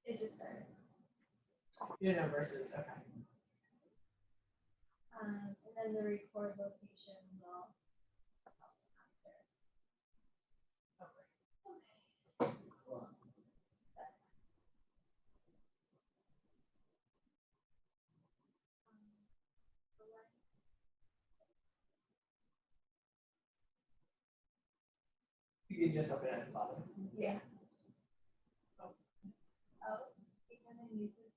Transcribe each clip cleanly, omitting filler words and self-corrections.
It just started. You know, versus, okay. And then the record location will. Okay. Cool. That's You can just open it at the bottom. yeah. Oh, speaking of YouTube.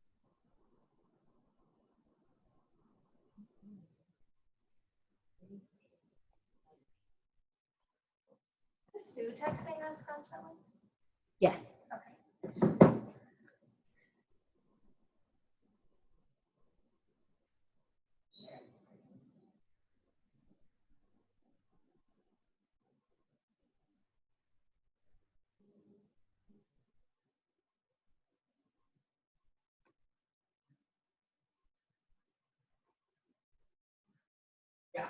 Is Sue texting us constantly? Yes. Okay. Yeah.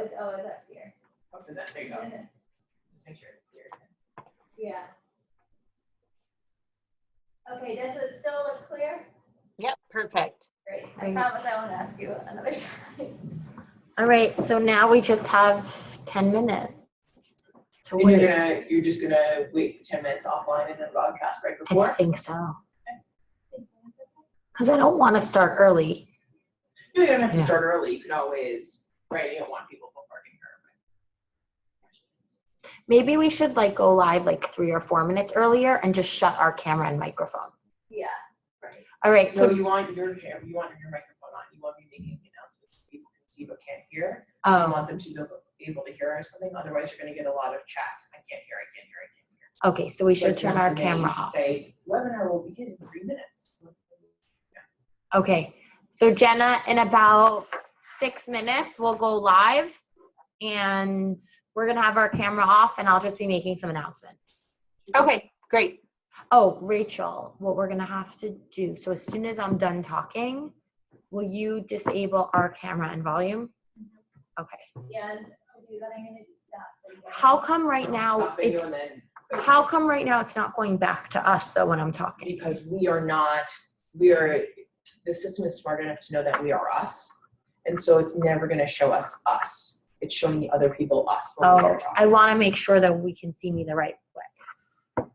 It's up here. Oh, does that, there you go. Just make sure it's clear. Yeah. Okay, does it still look clear? Yep, perfect. Great. I Great. promise I won't ask you another time. All right, so now we just have 10 minutes to And wait. you're just gonna wait the 10 minutes offline and then broadcast right I before? think so. Because I don't want to start early. No, you don't have to Yeah. start early. You can always, right, you don't want people bombarding her. Maybe we should like go live like 3 or 4 minutes earlier and just shut our camera and microphone. Yeah, right. All right, So so you want your camera, you want your microphone on. You want me making the announcements so people can see but can't hear. You want them to be able to hear or something. Otherwise, you're going to get a lot of chats. I can't hear. I can't hear. I can't hear. okay, so we should Like, turn once our a day, camera you should off. say webinar will begin in 3 minutes. Okay, so Jenna, in about 6 minutes, we'll go live and we're gonna have our camera off and I'll just be making some announcements. Okay, great. Oh, Rachel, what we're gonna have to do, so as soon as I'm done talking, will you disable our camera and volume? Okay. Yeah, and to do that, I'm gonna do stop video. How come right now Stop video it's, and then. how come right now it's not going back to us though when I'm talking? Because the system is smart enough to know that we are us. And so it's never going to show us us. It's showing the other people us when we Oh, are talking. I wanna make sure that we can see me the right way.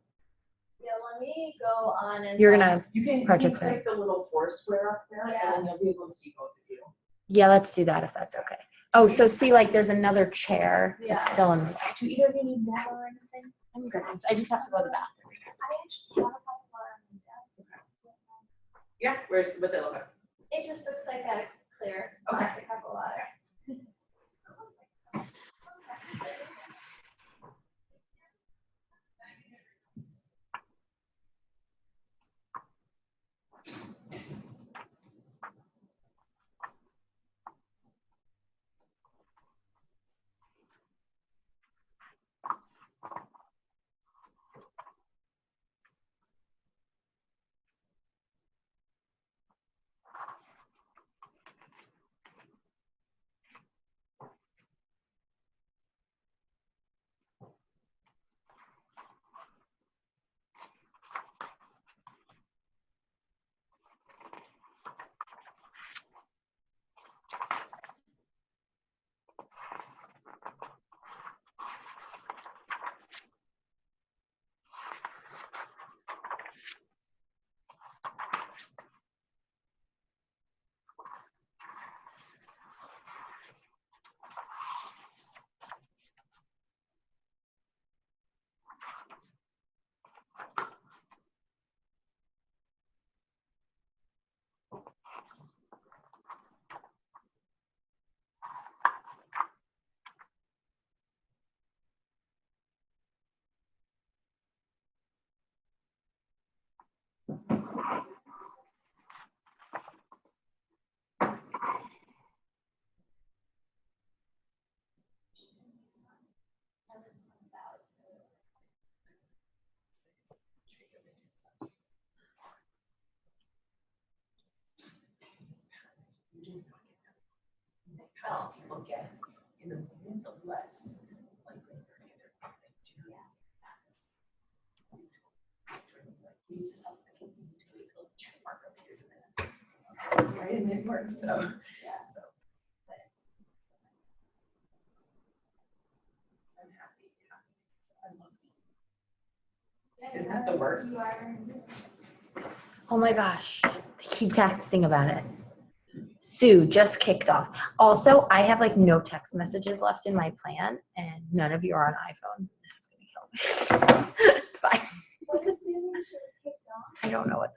Yeah, let me go on and. You're gonna, You can Participate. click the little 4 square up there Yeah. and then you'll be able to see both of you. yeah, let's do that if that's okay. Oh, so see, like there's another chair that's Yeah. still in the way. Do either of you need water or anything? I'm good. I just have to go to the bathroom. I actually have a couple on the desk. Yeah, what's it look like? It just looks like a clear Okay. plastic cup of water. how people get in the moment, the less likely they're going to do that. We just have to wait till the check mark appears in minutes. Right, and it works, so. Yeah. So. I'm happy. I love it. Isn't that the worst? Oh my gosh. They keep texting about it. Sue just kicked off. Also, I have like no text messages left in my plan and none of you are on iPhone. This is gonna kill me. It's fine. What is Susan? She was kicked off. I don't know what.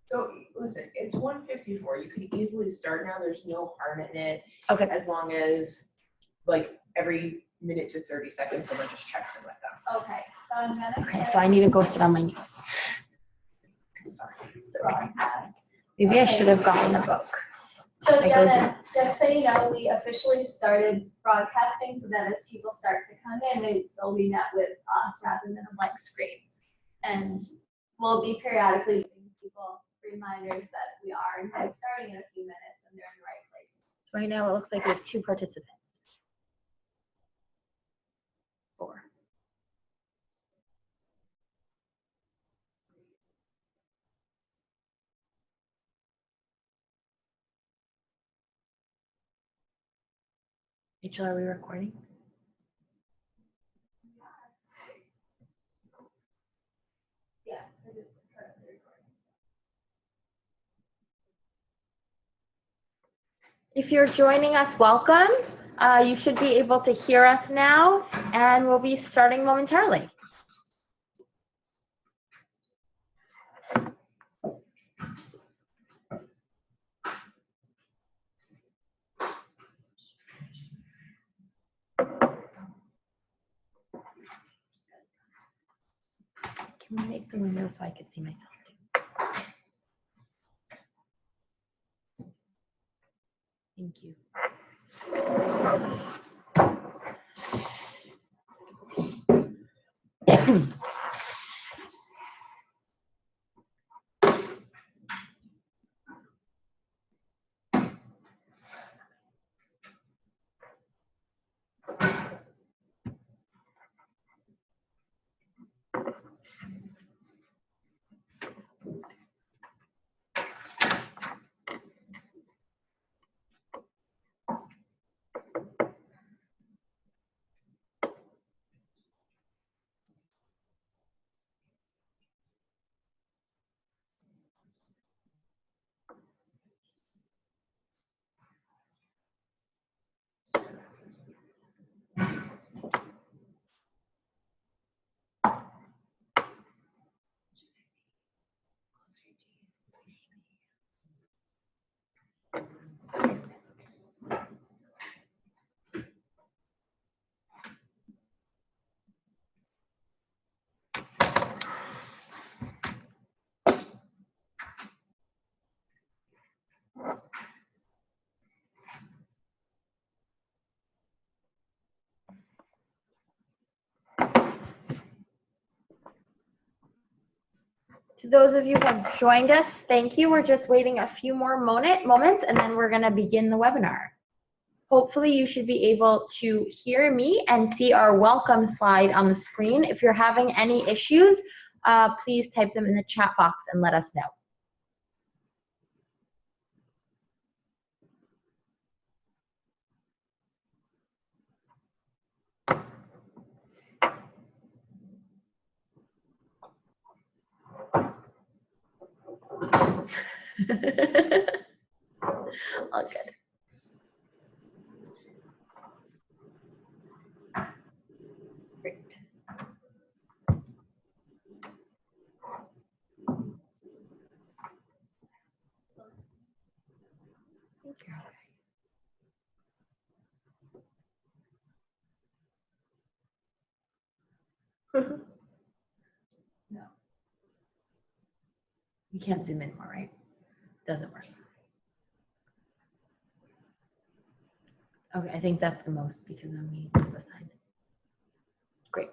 So listen, it's 1:54. You can easily start now. There's no harm in it. Okay. As long as like every minute to 30 seconds, someone just checks in with them. Okay, so I'm gonna. Okay, so I need to go sit on my knees. Sorry. broadcast. Maybe I should have gotten a book. So I go Jenna, just so you know, we officially started broadcasting so that as people start to come in, they'll be met with us rather than a blank screen. And we'll be periodically giving people reminders that we are in fact starting in a few minutes and they're in the right place. Right now, it looks like we have 2 participants. 4. Rachel, are we recording? Yeah, because it's currently recording. If you're joining us, welcome. You should be able to hear us now, and we'll be starting momentarily. Can we make the window so I can see myself too? Thank you. To those of you who have joined us, thank you. We're just waiting a few more moments, and then we're going to begin the webinar. Hopefully, you should be able to hear me and see our welcome slide on the screen. If you're having any issues, please type them in the chat box and let us know. All good. Great. Thank you. No. You can't zoom in more, right? Doesn't work. Okay, I think that's the most because then we lose the sign. Great.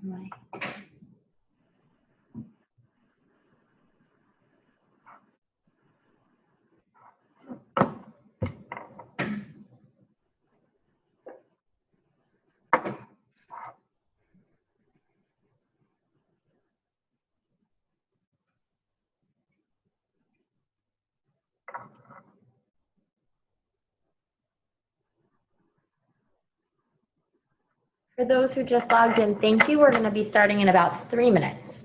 My. For those who just logged in, thank you. We're going to be starting in about 3 minutes.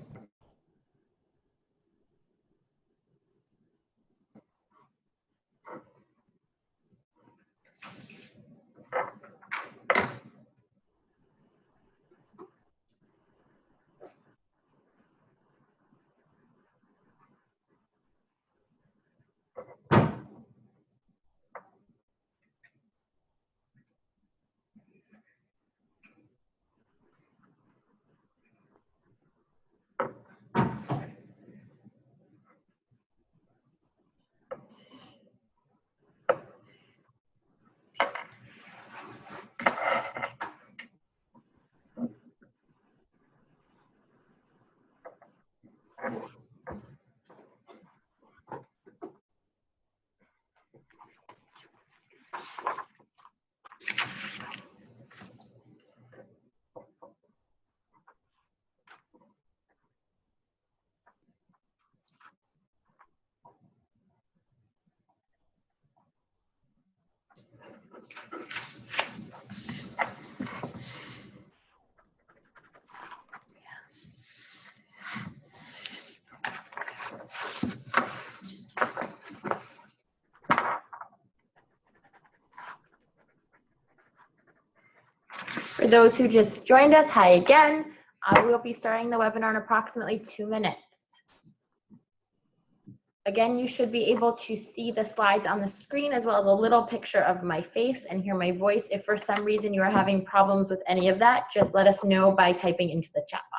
For those who just joined us, hi again. We'll be starting the webinar in approximately 2 minutes. Again, you should be able to see the slides on the screen as well as a little picture of my face and hear my voice. If for some reason you are having problems with any of that, just let us know by typing into the chat box.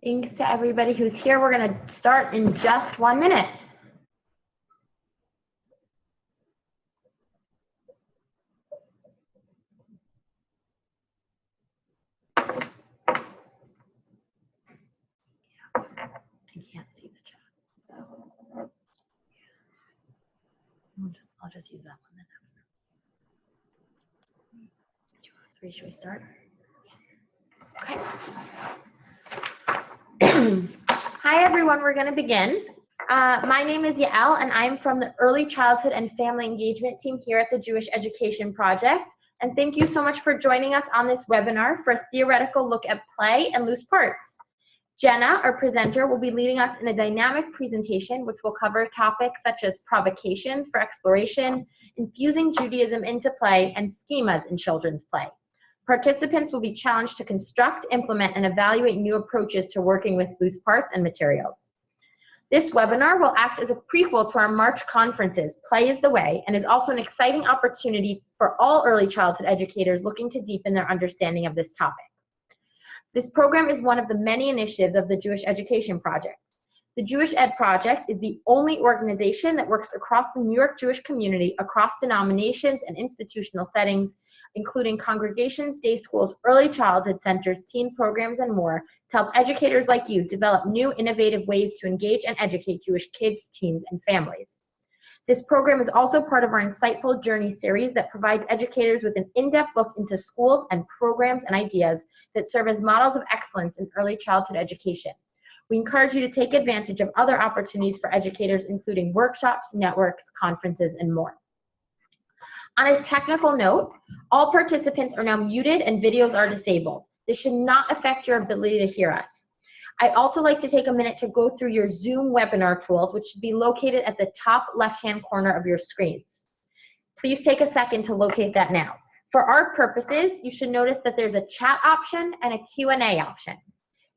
Thanks to everybody who's here. We're going to start in just 1 minute. I can't see the chat, so I'll just use that one then. 2, 3, should we start? Okay. Hi everyone, we're going to begin. My name is Yael and I'm from the Early Childhood and Family Engagement team here at the Jewish Education Project. And thank you so much for joining us on this webinar for a theoretical look at play and loose parts. Jenna, our presenter, will be leading us in a dynamic presentation which will cover topics such as provocations for exploration, infusing Judaism into play, and schemas in children's play. Participants will be challenged to construct, implement, and evaluate new approaches to working with loose parts and materials. This webinar will act as a prequel to our March conferences, Play is the Way, and is also an exciting opportunity for all early childhood educators looking to deepen their understanding of this topic. This program is one of the many initiatives of the Jewish Education Project. The Jewish Ed Project is the only organization that works across the New York Jewish community, across denominations and institutional settings, including congregations, day schools, early childhood centers, teen programs, and more, to help educators like you develop new, innovative ways to engage and educate Jewish kids, teens, and families. This program is also part of our Insightful Journey series that provides educators with an in-depth look into schools and programs and ideas that serve as models of excellence in early childhood education. We encourage you to take advantage of other opportunities for educators, including workshops, networks, conferences, and more. On a technical note, all participants are now muted and videos are disabled. This should not affect your ability to hear us. I'd also like to take a minute to go through your Zoom webinar tools, which should be located at the top left-hand corner of your screens. Please take a second to locate that now. For our purposes, you should notice that there's a chat option and a Q&A option.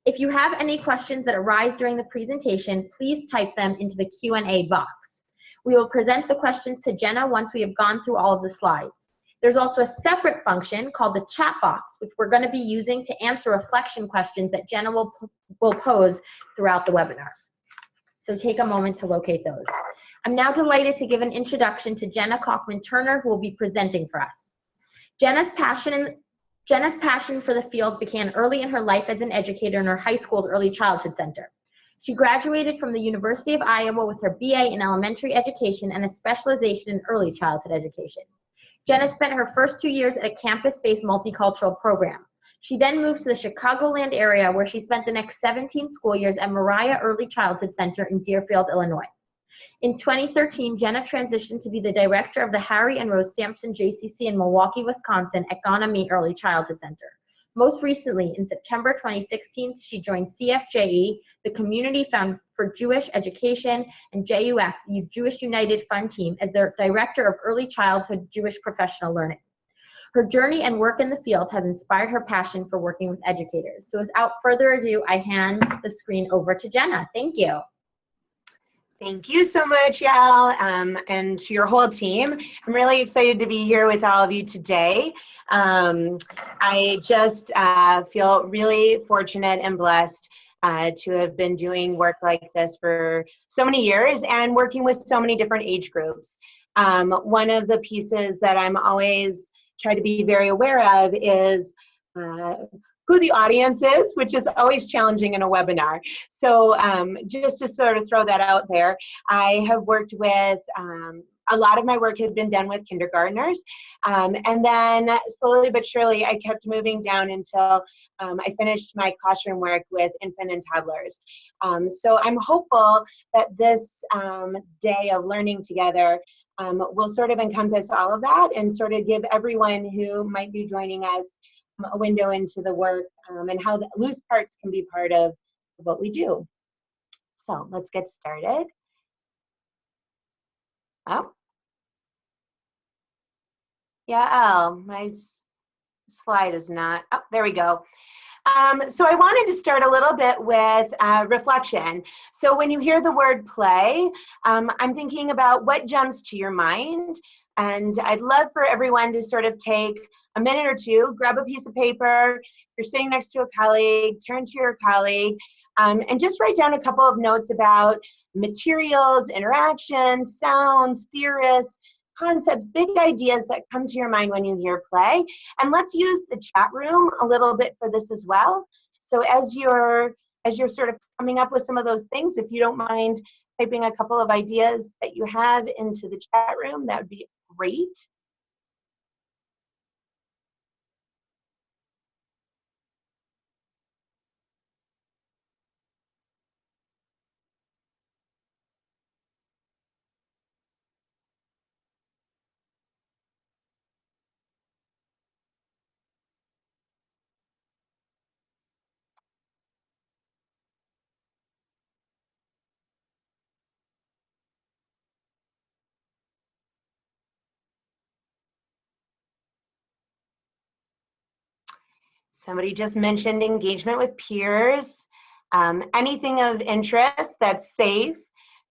If you have any questions that arise during the presentation, please type them into the Q&A box. We will present the questions to Jenna once we have gone through all of the slides. There's also a separate function called the chat box, which we're going to be using to answer reflection questions that Jenna will pose throughout the webinar. So take a moment to locate those. I'm now delighted to give an introduction to Jenna Kalkman Turner, who will be presenting for us. Jenna's passion for the field began early in her life as an educator in her high school's early childhood center. She graduated from the University of Iowa with her BA in elementary education and a specialization in early childhood education. Jenna spent her first 2 years at a campus-based multicultural program. She then moved to the Chicagoland area, where she spent the next 17 school years at Moriah Early Childhood Center in Deerfield, Illinois. In 2013, Jenna transitioned to be the director of the Harry and Rose Sampson JCC in Milwaukee, Wisconsin at Ganami Early Childhood Center. Most recently, in September 2016, she joined CFJE, the Community Fund for Jewish Education, and JUF, the Jewish United Fund Team, as their Director of Early Childhood Jewish Professional Learning. Her journey and work in the field has inspired her passion for working with educators. So without further ado, I hand the screen over to Jenna. Thank you. Thank you so much, Yael, and to your whole team. I'm really excited to be here with all of you today. I just feel really fortunate and blessed to have been doing work like this for so many years and working with so many different age groups. One of the pieces that I'm always try to be very aware of is who the audience is, which is always challenging in a webinar. So just to sort of throw that out there, I have worked with, a lot of my work has been done with kindergartners. And then slowly but surely, I kept moving down until I finished my classroom work with infant and toddlers. So I'm hopeful that this day of learning together will sort of encompass all of that and sort of give everyone who might be joining us a window into the work and how the loose parts can be part of what we do. So let's get started. Oh. Yeah, my slide is not, oh, there we go. So I wanted to start a little bit with reflection. So when you hear the word play, I'm thinking about what jumps to your mind. And I'd love for everyone to sort of take a minute or two, grab a piece of paper, if you're sitting next to a colleague, turn to your colleague, and just write down a couple of notes about materials, interactions, sounds, theorists, concepts, big ideas that come to your mind when you hear play. And let's use the chat room a little bit for this as well. So as you're sort of coming up with some of those things, if you don't mind typing a couple of ideas that you have into the chat room, that would be great. Somebody just mentioned engagement with peers, anything of interest that's safe,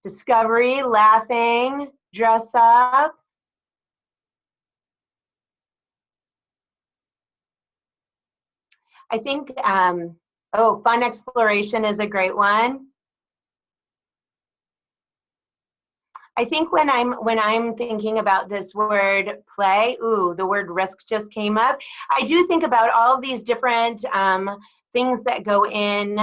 discovery, laughing, dress up. I think, oh, fun exploration is a great one. I think when I'm thinking about this word play, ooh, the word risk just came up. I do think about all of these different things that go in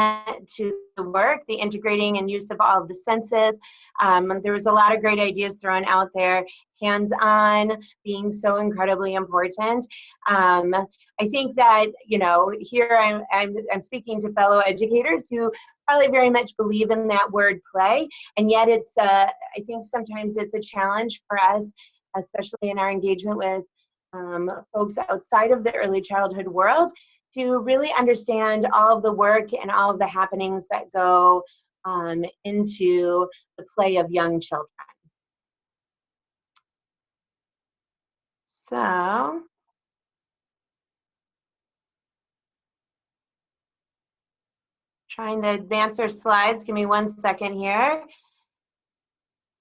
to the work, the integrating and use of all of the senses. There was a lot of great ideas thrown out there. Hands-on being so incredibly important. I think that, you know, here I'm speaking to fellow educators who probably very much believe in that word play, and yet it's I think sometimes it's a challenge for us, especially in our engagement with folks outside of the early childhood world, to really understand all of the work and all of the happenings that go into the play of young children. So, trying to advance our slides. Give me 1 second here.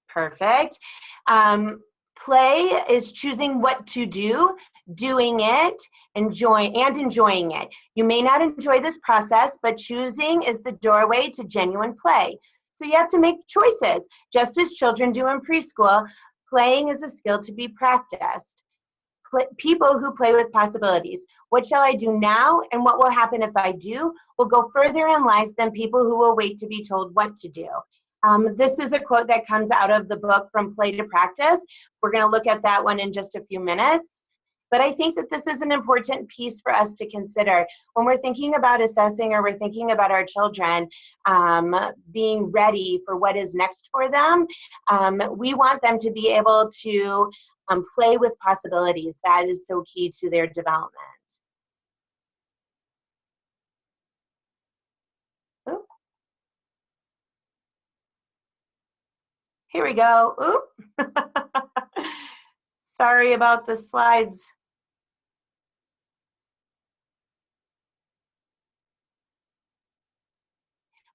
Perfect. Play is choosing what to do, doing it, enjoying it. You may not enjoy this process, but choosing is the doorway to genuine play. So you have to make choices. Just as children do in preschool, playing is a skill to be practiced. People who play with possibilities. What shall I do now, and what will happen if I do, will go further in life than people who will wait to be told what to do. This is a quote that comes out of the book From Play to Practice. We're going to look at that one in just a few minutes. But I think that this is an important piece for us to consider when we're thinking about assessing, or we're thinking about our children being ready for what is next for them. We want them to be able to play with possibilities. That is so key to their development. Oop. Here we go. Oop. Sorry about the slides.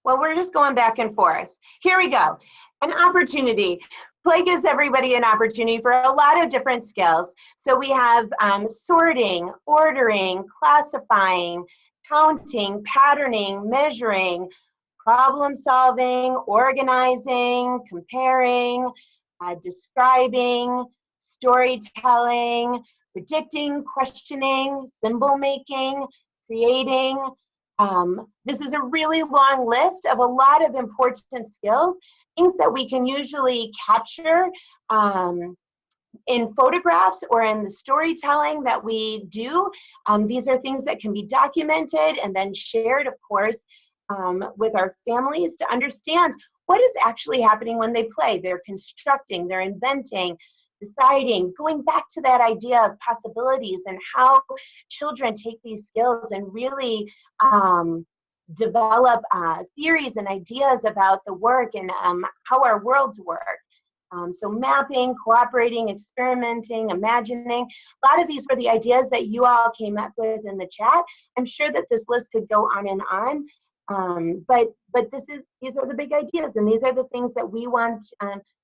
Well, we're just going back and forth. Here we go. An opportunity. Play gives everybody an opportunity for a lot of different skills. So we have sorting, ordering, classifying, counting, patterning, measuring, problem solving, organizing, comparing, describing, storytelling, predicting, questioning, symbol making, creating. This is a really long list of a lot of important skills, things that we can usually capture in photographs or in the storytelling that we do. These are things that can be documented and then shared, of course, with our families to understand what is actually happening when they play. They're constructing, they're inventing, deciding, going back to that idea of possibilities and how children take these skills and really develop theories and ideas about the work and how our worlds work. So mapping, cooperating, experimenting, imagining. A lot of these were the ideas that you all came up with in the chat. I'm sure that this list could go on and on. But these are the big ideas, and these are the things that we want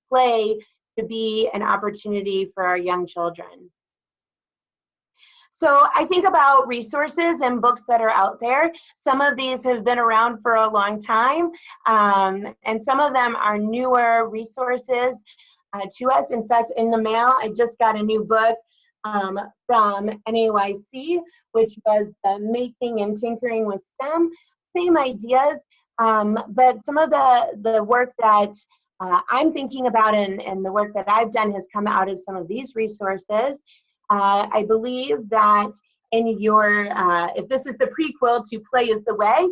play to be an opportunity for our young children. So I think about resources and books that are out there. Some of these have been around for a long time, and some of them are newer resources to us. In fact, in the mail, I just got a new book from NAYC, which was the Making and Tinkering with STEM. Same ideas, but some of the work that I'm thinking about and the work that I've done has come out of some of these resources. I believe that in your, if this is the prequel to Play is the Way,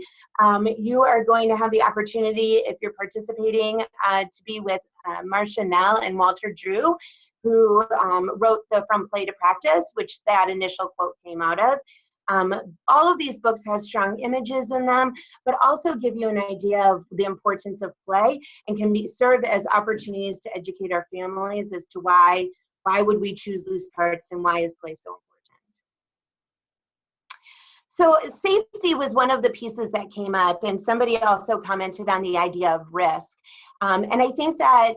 you are going to have the opportunity, if you're participating, to be with Marcia Nell and Walter Drew, who wrote the From Play to Practice, which that initial quote came out of. All of these books have strong images in them, but also give you an idea of the importance of play and can serve as opportunities to educate our families as to why would we choose loose parts and why is play so important. So safety was one of the pieces that came up, and somebody also commented on the idea of risk. And I think that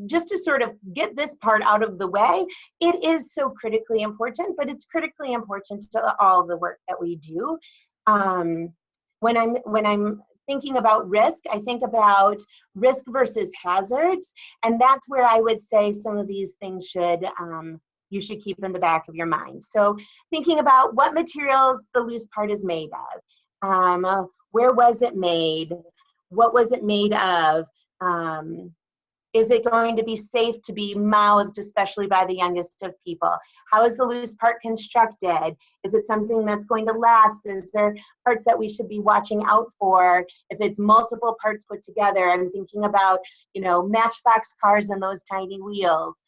just to sort of get this part out of the way, it is so critically important, but it's critically important to all the work that we do. When I'm thinking about risk, I think about risk versus hazards, and that's where I would say some of these things should you should keep in the back of your mind. So thinking about what materials the loose part is made of, where was it made, what was it made of, is it going to be safe to be mouthed, especially by the youngest of people? How is the loose part constructed? Is it something that's going to last? Is there parts that we should be watching out for? If it's multiple parts put together, I'm thinking about, you know, Matchbox cars and those tiny wheels.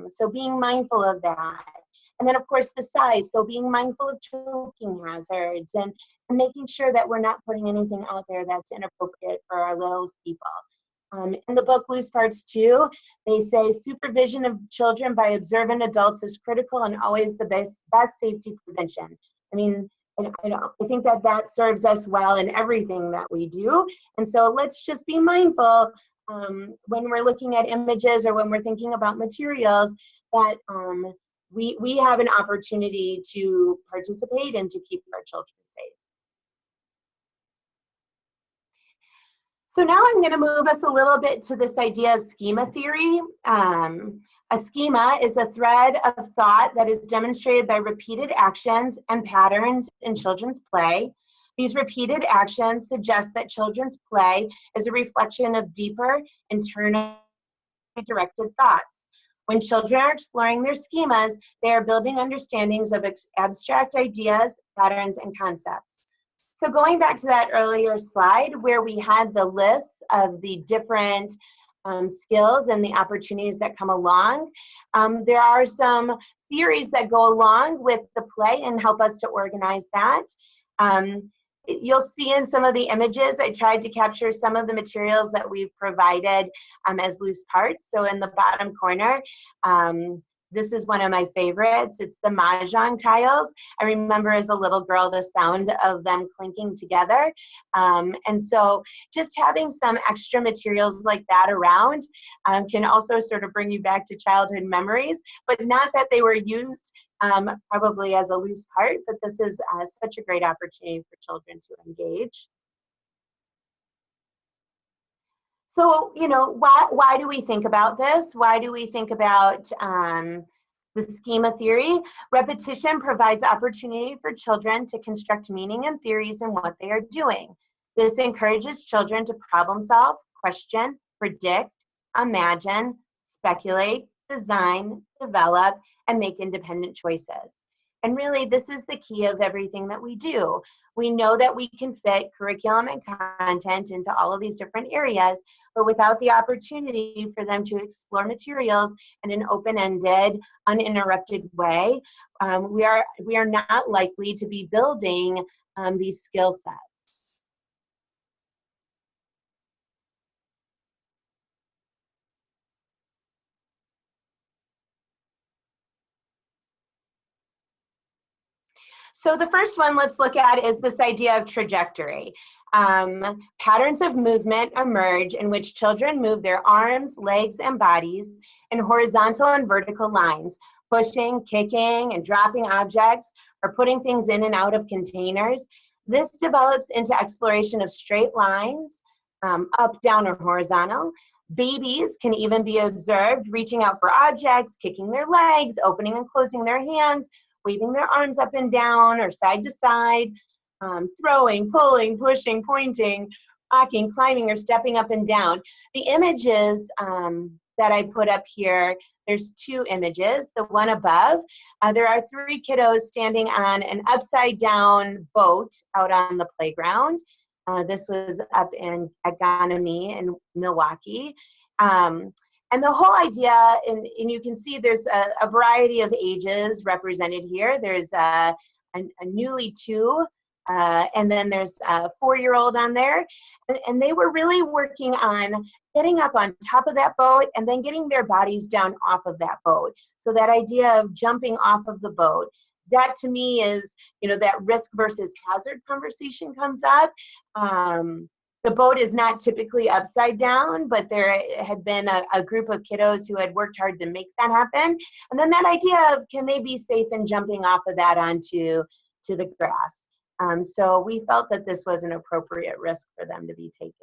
So being mindful of that. And then of course the size, so being mindful of choking hazards and making sure that we're not putting anything out there that's inappropriate for our little people. In the book Loose Parts 2, they say supervision of children by observant adults is critical and always the best safety prevention. I mean, I think that serves us well in everything that we do. And so let's just be mindful when we're looking at images or when we're thinking about materials that we have an opportunity to participate and to keep our children safe. So now I'm going to move us a little bit to this idea of schema theory. A schema is a thread of thought that is demonstrated by repeated actions and patterns in children's play. These repeated actions suggest that children's play is a reflection of deeper, internally directed thoughts. When children are exploring their schemas, they are building understandings of abstract ideas, patterns, and concepts. So going back to that earlier slide where we had the lists of the different skills and the opportunities that come along, there are some theories that go along with the play and help us to organize that. You'll see in some of the images, I tried to capture some of the materials that we've provided as loose parts. So in the bottom corner, this is one of my favorites. It's the mahjong tiles. I remember as a little girl the sound of them clinking together. And so just having some extra materials like that around can also sort of bring you back to childhood memories, but not that they were used probably as a loose part, but this is such a great opportunity for children to engage. So, you know, why do we think about this? Why do we think about the schema theory? Repetition provides opportunity for children to construct meaning and theories in what they are doing. This encourages children to problem solve, question, predict, imagine, speculate, design, develop, and make independent choices. And really, this is the key of everything that we do. We know that we can fit curriculum and content into all of these different areas, but without the opportunity for them to explore materials in an open-ended, uninterrupted way, we are not likely to be building these skill sets. So the first one let's look at is this idea of trajectory. Patterns of movement emerge in which children move their arms, legs, and bodies in horizontal and vertical lines, pushing, kicking, and dropping objects, or putting things in and out of containers. This develops into exploration of straight lines, up, down, or horizontal. Babies can even be observed reaching out for objects, kicking their legs, opening and closing their hands, waving their arms up and down or side to side, throwing, pulling, pushing, pointing, rocking, climbing, or stepping up and down. The images that I put up here, there's two images. The one above, there are 3 kiddos standing on an upside down boat out on the playground. This was up in Aganami in Milwaukee. And the whole idea, and you can see there's a variety of ages represented here. There's a newly 2, and then there's a 4-year-old on there. And they were really working on getting up on top of that boat and then getting their bodies down off of that boat. So that idea of jumping off of the boat, that to me is, you know, that risk versus hazard conversation comes up. The boat is not typically upside down, but there had been a group of kiddos who had worked hard to make that happen. And then that idea of, can they be safe in jumping off of that onto the grass? So we felt that this was an appropriate risk for them to be taking.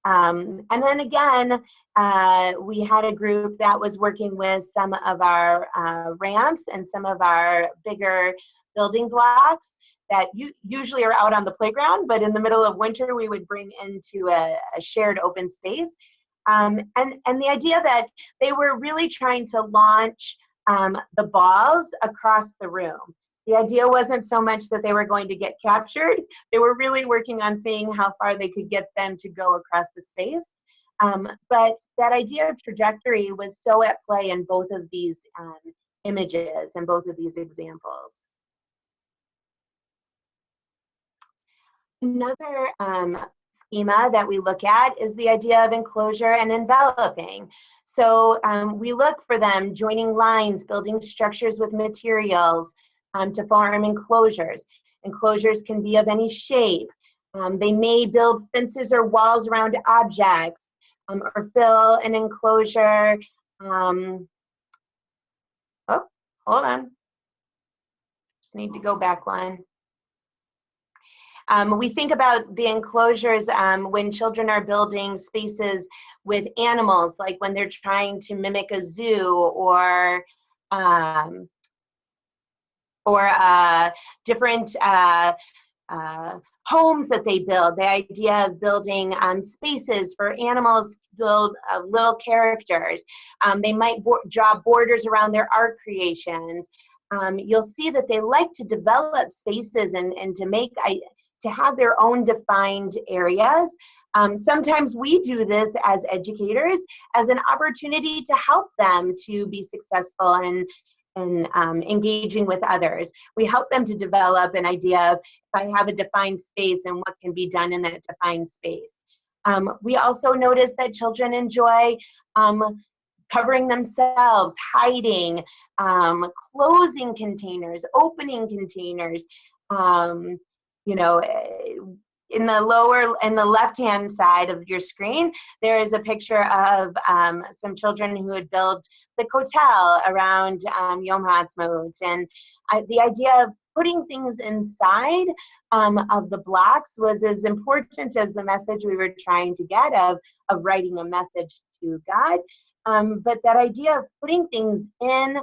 And then again, we had a group that was working with some of our ramps and some of our bigger building blocks that usually are out on the playground, but in the middle of winter, we would bring into a shared open space. And the idea that they were really trying to launch the balls across the room. The idea wasn't so much that they were going to get captured. They were really working on seeing how far they could get them to go across the space. But that idea of trajectory was so at play in both of these images and both of these examples. Another schema that we look at is the idea of enclosure and enveloping. So we look for them joining lines, building structures with materials to form enclosures. Enclosures can be of any shape. They may build fences or walls around objects or fill an enclosure. Oh, hold on. Just need to go back one. We think about the enclosures when children are building spaces with animals, like when they're trying to mimic a zoo or different homes that they build. The idea of building spaces for animals, build little characters. They might draw borders around their art creations. You'll see that they like to develop spaces and to have their own defined areas. Sometimes we do this as educators as an opportunity to help them to be successful and engaging with others. We help them to develop an idea of if I have a defined space and what can be done in that defined space. We also notice that children enjoy covering themselves, hiding, closing containers, opening containers. You know, in the left-hand side of your screen, there is a picture of some children who had built the hotel around Yom Ha'atzmaut. And the idea of putting things inside of the blocks was as important as the message we were trying to get of writing a message to God. But that idea of putting things in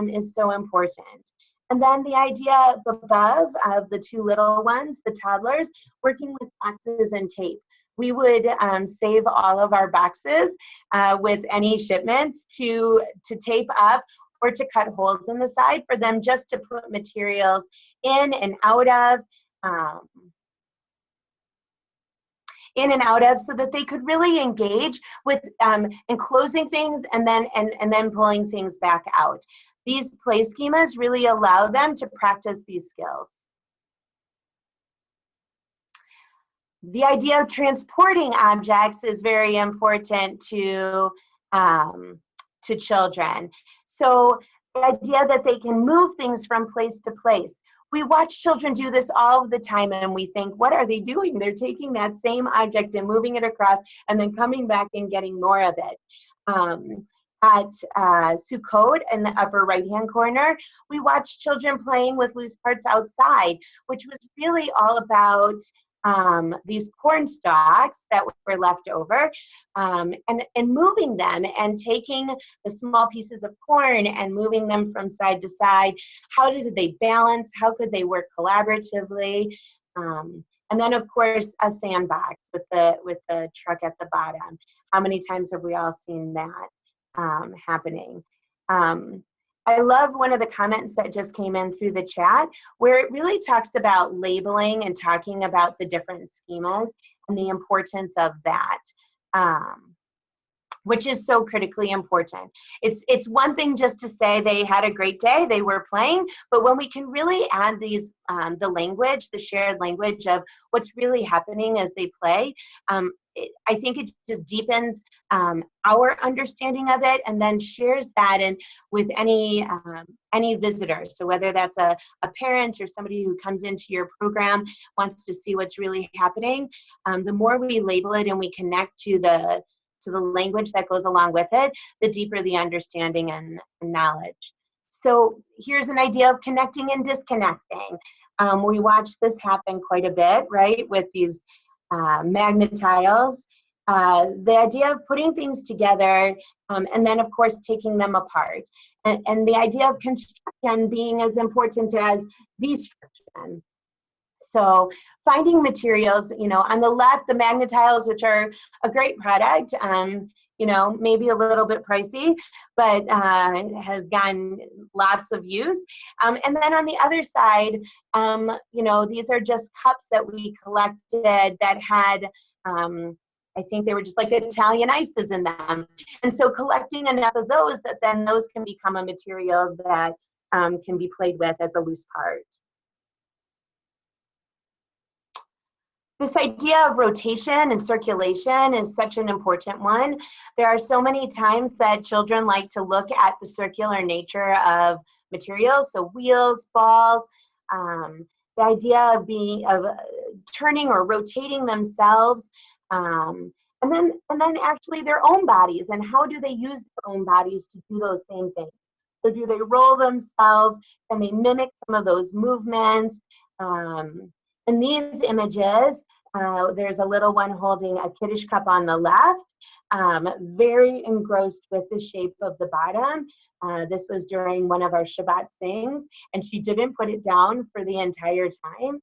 is so important. And then the idea above of the two little ones, the toddlers, working with boxes and tape. We would save all of our boxes with any shipments to tape up or to cut holes in the side for them just to put materials in and out of, so that they could really engage with enclosing things and then pulling things back out. These play schemas really allow them to practice these skills. The idea of transporting objects is very important to children. So the idea that they can move things from place to place. We watch children do this all the time and we think, what are they doing? They're taking that same object and moving it across and then coming back and getting more of it. At Sukkot in the upper right-hand corner, we watched children playing with loose parts outside, which was really all about these corn stalks that were left over and moving them and taking the small pieces of corn and moving them from side to side. How did they balance? How could they work collaboratively? And then, of course, a sandbox with the truck at the bottom. How many times have we all seen that happening? I love one of the comments that just came in through the chat where it really talks about labeling and talking about the different schemas and the importance of that, which is so critically important. It's one thing just to say they had a great day, they were playing, but when we can really add these, the language, the shared language of what's really happening as they play, I think it just deepens our understanding of it and then shares that with any visitor. So whether that's a parent or somebody who comes into your program, wants to see what's really happening, the more we label it and we connect to the language that goes along with it, the deeper the understanding and knowledge. So here's an idea of connecting and disconnecting. We watch this happen quite a bit, right, with these magnet tiles. The idea of putting things together and then, of course, taking them apart. And the idea of construction being as important as destruction. So finding materials, on the left, the magnet tiles, which are a great product, maybe a little bit pricey, but have gotten lots of use. And then on the other side, these are just cups that we collected that had, I think they were just like Italian ices in them. And so collecting enough of those that then those can become a material that can be played with as a loose part. This idea of rotation and circulation is such an important one. There are so many times that children like to look at the circular nature of materials, so wheels, balls, the idea of turning or rotating themselves, and then actually their own bodies, and how do they use their own bodies to do those same things? So do they roll themselves? Can they mimic some of those movements? In these images, there's a little one holding a kiddish cup on the left, very engrossed with the shape of the bottom. This was during one of our Shabbat sings, and she didn't put it down for the entire time,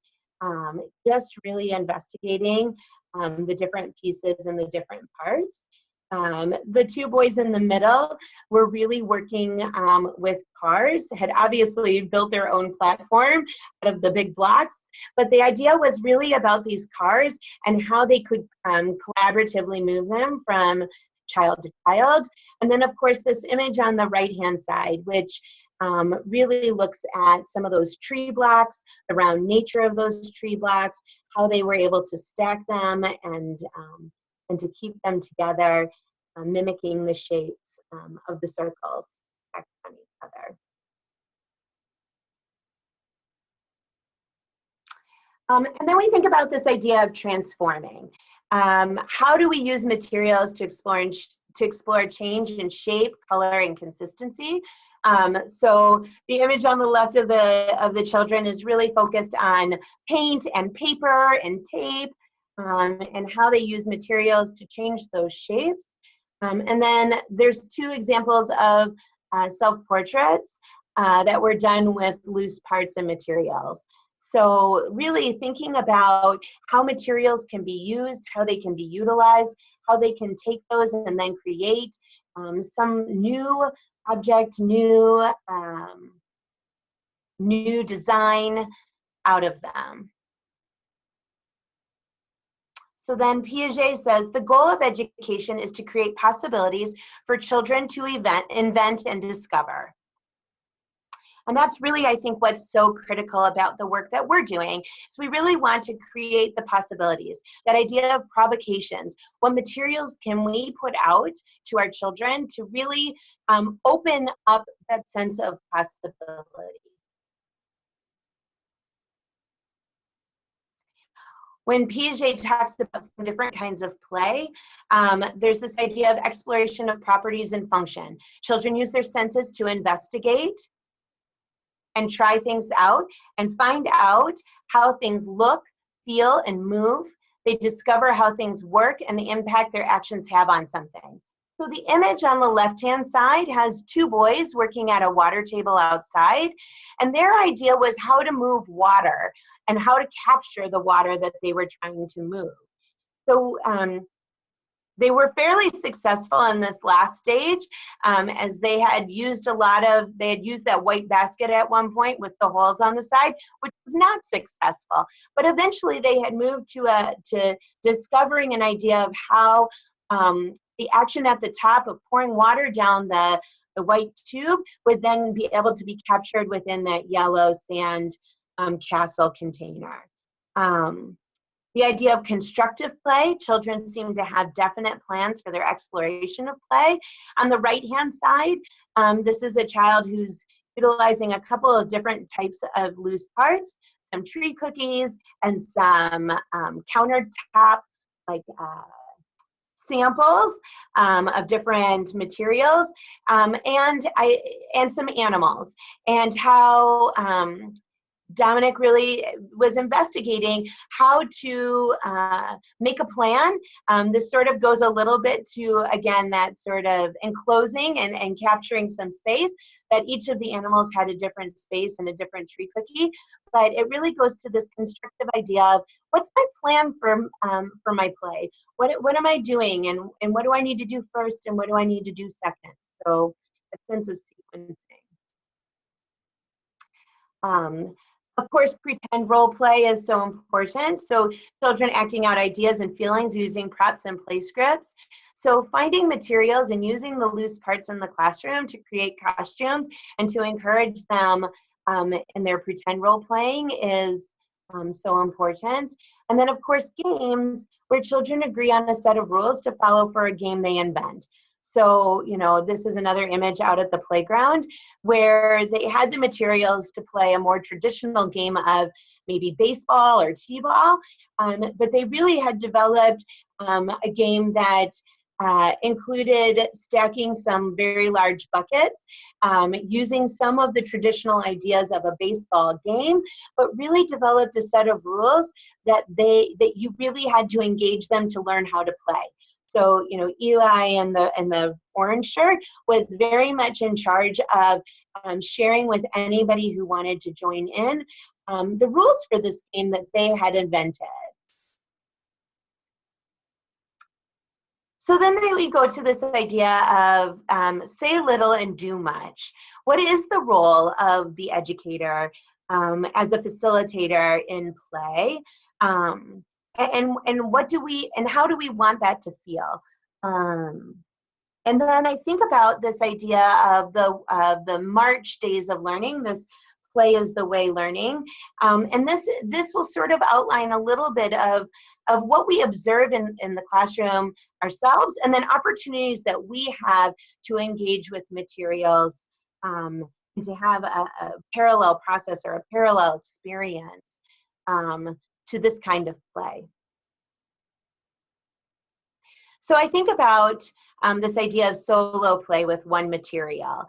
just really investigating the different pieces and the different parts. The two boys in the middle were really working with cars, had obviously built their own platform out of the big blocks, but the idea was really about these cars and how they could collaboratively move them from child to child. And then, of course, this image on the right-hand side, which really looks at some of those tree blocks, the round nature of those tree blocks, how they were able to stack them and to keep them together, mimicking the shapes of the circles stacked on each other. And then we think about this idea of transforming. How do we use materials to explore change in shape, color, and consistency? So the image on the left of the children is really focused on paint and paper and tape, and how they use materials to change those shapes. And then there's two examples of self-portraits that were done with loose parts and materials. So really thinking about how materials can be used, how they can be utilized, how they can take those and then create some new object, new design out of them. So then Piaget says, the goal of education is to create possibilities for children to invent and discover. And that's really, I think, what's so critical about the work that we're doing. So we really want to create the possibilities, that idea of provocations. What materials can we put out to our children to really open up that sense of possibility? When Piaget talks about some different kinds of play, there's this idea of exploration of properties and function. Children use their senses to investigate and try things out and find out how things look, feel, and move. They discover how things work and the impact their actions have on something. So the image on the left-hand side has two boys working at a water table outside, and their idea was how to move water and how to capture the water that they were trying to move. So they were fairly successful in this last stage, as they had used that white basket at one point with the holes on the side, which was not successful. But eventually they had moved to discovering an idea of how the action at the top of pouring water down the white tube would then be able to be captured within that yellow sand castle container. The idea of constructive play, children seem to have definite plans for their exploration of play. On the right-hand side, this is a child who's utilizing a couple of different types of loose parts, some tree cookies and some countertop samples of different materials, and some animals, and how Dominic really was investigating how to make a plan. This sort of goes a little bit to, again, that sort of enclosing and capturing some space, that each of the animals had a different space and a different tree cookie. But it really goes to this constructive idea of, what's my plan for my play? What am I doing, and what do I need to do first, and what do I need to do second? So a sense of sequencing. Of course, pretend role play is so important. So children acting out ideas and feelings using props and play scripts. So finding materials and using the loose parts in the classroom to create costumes and to encourage them in their pretend role playing is so important. And then, of course, games where children agree on a set of rules to follow for a game they invent. So, you know, this is another image out at the playground where they had the materials to play a more traditional game of maybe baseball or t-ball, but they really had developed a game that included stacking some very large buckets, using some of the traditional ideas of a baseball game, but really developed a set of rules that you really had to engage them to learn how to play. So, you know, Eli in the orange shirt was very much in charge of sharing with anybody who wanted to join in the rules for this game that they had invented. So then we go to this idea of say little and do much. What is the role of the educator as a facilitator in play? And what do we, and how do we want that to feel? And then I think about this idea of the March days of learning, this play is the way learning. And this will sort of outline a little bit of what we observe in the classroom ourselves, and then opportunities that we have to engage with materials and to have a parallel process or a parallel experience to this kind of play. So I think about this idea of solo play with one material.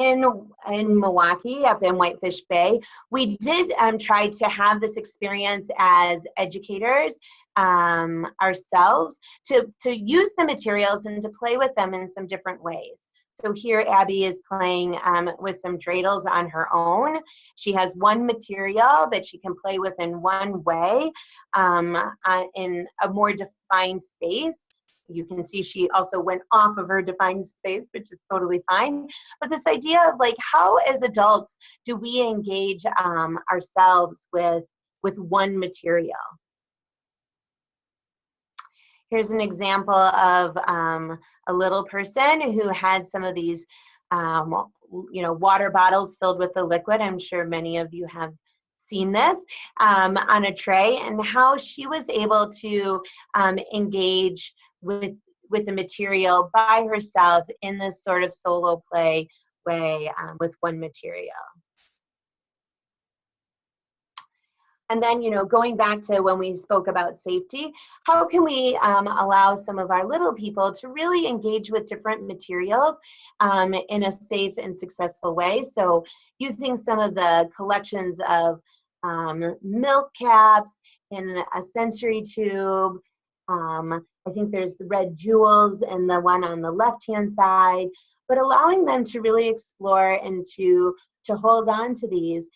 In Milwaukee, up in Whitefish Bay, we did try to have this experience as educators ourselves to use the materials and to play with them in some different ways. So here Abby is playing with some dreidels on her own. She has one material that she can play with in one way in a more defined space. You can see she also went off of her defined space, which is totally fine. But this idea of like, how as adults do we engage ourselves with one material? Here's an example of a little person who had some of these, water bottles filled with the liquid. I'm sure many of you have seen this on a tray, and how she was able to engage with the material by herself in this sort of solo play way with one material. And then, going back to when we spoke about safety, how can we allow some of our little people to really engage with different materials in a safe and successful way? So using some of the collections of milk caps in a sensory tube. I think there's the red jewels and the one on the left-hand side, but allowing them to really explore and to hold on to these.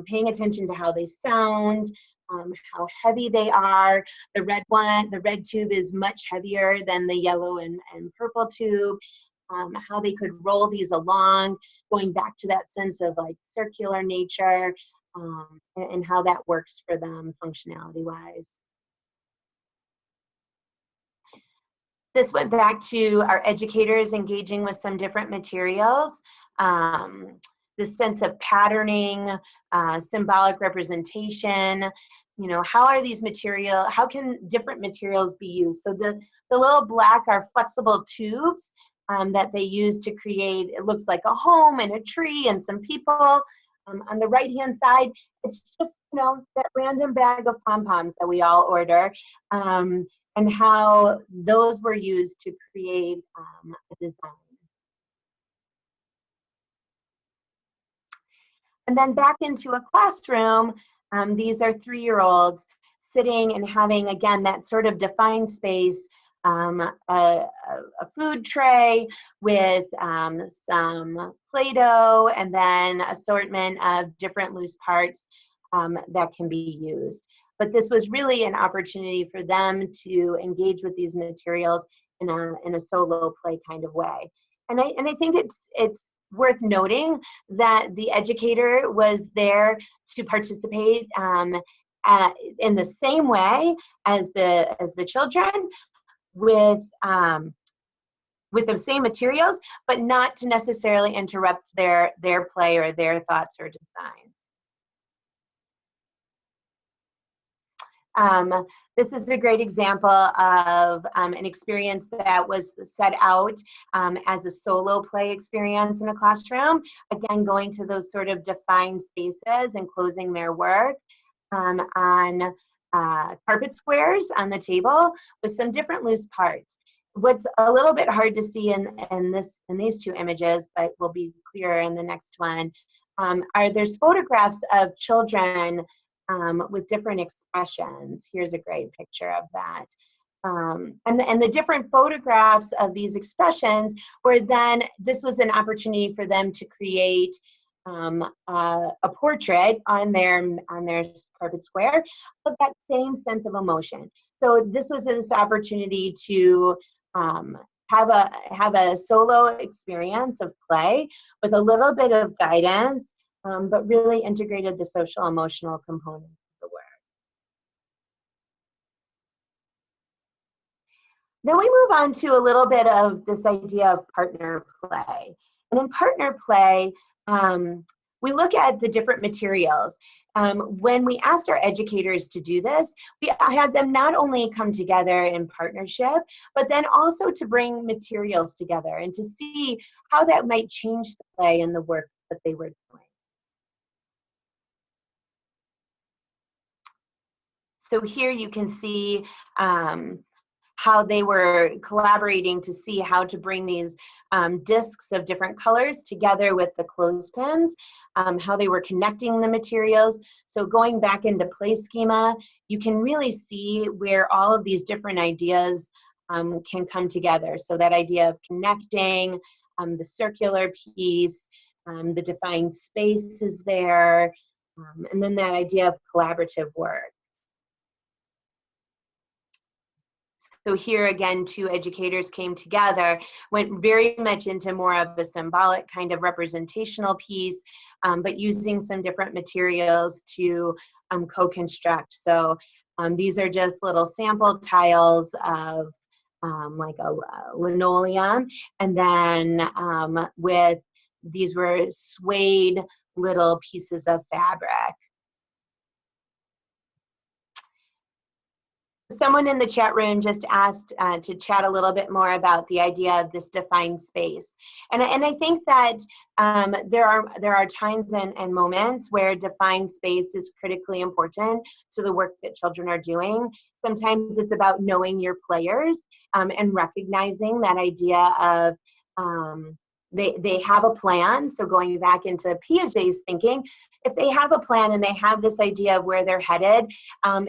Paying attention to how they sound, how heavy they are. The red tube is much heavier than the yellow and purple tube. How they could roll these along, going back to that sense of like circular nature, and how that works for them functionality-wise. This went back to our educators engaging with some different materials. This sense of patterning, symbolic representation, how are these how can different materials be used? So the little black are flexible tubes that they use to create, it looks like a home and a tree and some people. On the right-hand side, it's just, that random bag of pom-poms that we all order, and how those were used to create a design. And then back into a classroom, these are 3-year-olds sitting and having, again, that sort of defined space, a food tray with some Play-Doh, and then assortment of different loose parts that can be used. But this was really an opportunity for them to engage with these materials in a solo play kind of way. And I think it's worth noting that the educator was there to participate in the same way as the children, with the same materials, but not to necessarily interrupt their play or their thoughts or designs. This is a great example of an experience that was set out as a solo play experience in a classroom. Again, going to those sort of defined spaces and closing their work on carpet squares on the table with some different loose parts. What's a little bit hard to see in these two images, but will be clearer in the next one, there's photographs of children with different expressions. Here's a great picture of that. And the different photographs of these expressions were then, this was an opportunity for them to create a portrait on their carpet square of that same sense of emotion. So this was this opportunity to have a solo experience of play with a little bit of guidance, but really integrated the social emotional component of the work. Then we move on to a little bit of this idea of partner play. And in partner play, we look at the different materials. When we asked our educators to do this, we had them not only come together in partnership, but then also to bring materials together and to see how that might change the play and the work that they were doing. So here you can see how they were collaborating to see how to bring these discs of different colors together with the clothespins, how they were connecting the materials. So going back into play schema, you can really see where all of these different ideas can come together. So that idea of connecting, the circular piece, the defined space is there, and then that idea of collaborative work. So here again, two educators came together, went very much into more of a symbolic kind of representational piece, but using some different materials to co-construct. So these are just little sample tiles of like a linoleum, and then these were suede little pieces of fabric. Someone in the chat room just asked to chat a little bit more about the idea of this defined space. And I think that there are times and moments where defined space is critically important to the work that children are doing. Sometimes it's about knowing your players and recognizing that idea of they have a plan. So going back into Piaget's thinking, if they have a plan and they have this idea of where they're headed,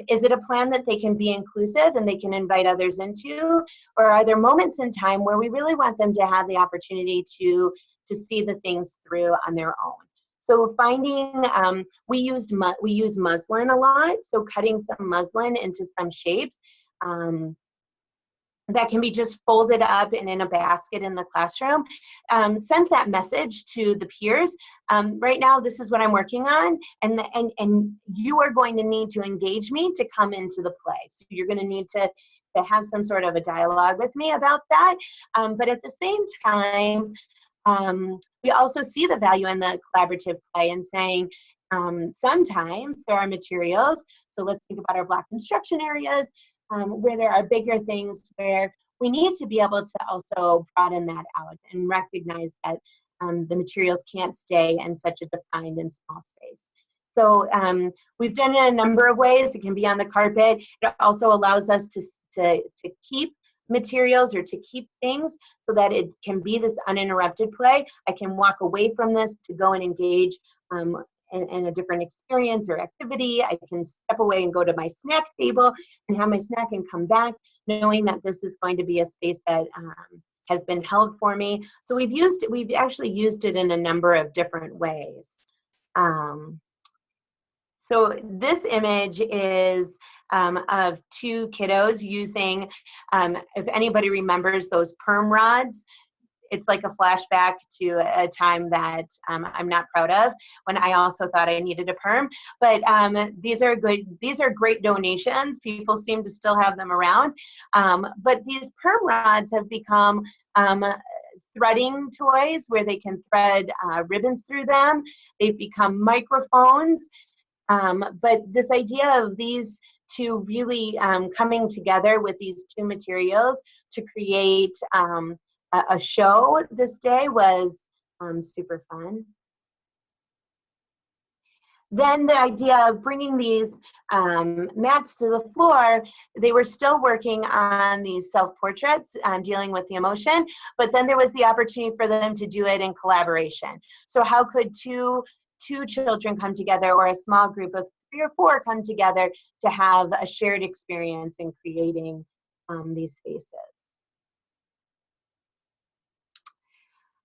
is it a plan that they can be inclusive and they can invite others into? Or are there moments in time where we really want them to have the opportunity to see the things through on their own? So finding, we use muslin a lot, so cutting some muslin into some shapes that can be just folded up and in a basket in the classroom, sends that message to the peers. Right now, this is what I'm working on, and you are going to need to engage me to come into the play. So you're going to need to have some sort of a dialogue with me about that. But at the same time, we also see the value in the collaborative play and saying, sometimes there are materials, so let's think about our block construction areas, where there are bigger things where we need to be able to also broaden that out and recognize that the materials can't stay in such a defined and small space. So we've done it in a number of ways. It can be on the carpet. It also allows us to keep materials or to keep things so that it can be this uninterrupted play. I can walk away from this to go and engage in a different experience or activity. I can step away and go to my snack table and have my snack and come back, knowing that this is going to be a space that has been held for me. So we've actually used it in a number of different ways. So this image is of two kiddos using, if anybody remembers those perm rods, it's like a flashback to a time that I'm not proud of, when I also thought I needed a perm. But these are great donations. People seem to still have them around. But these perm rods have become threading toys where they can thread ribbons through them. They've become microphones. But this idea of these two really coming together with these two materials to create a show this day was super fun. Then the idea of bringing these mats to the floor, they were still working on these self-portraits, dealing with the emotion, but then there was the opportunity for them to do it in collaboration. So how could two children come together, or a small group of 3 or 4 come together to have a shared experience in creating these spaces?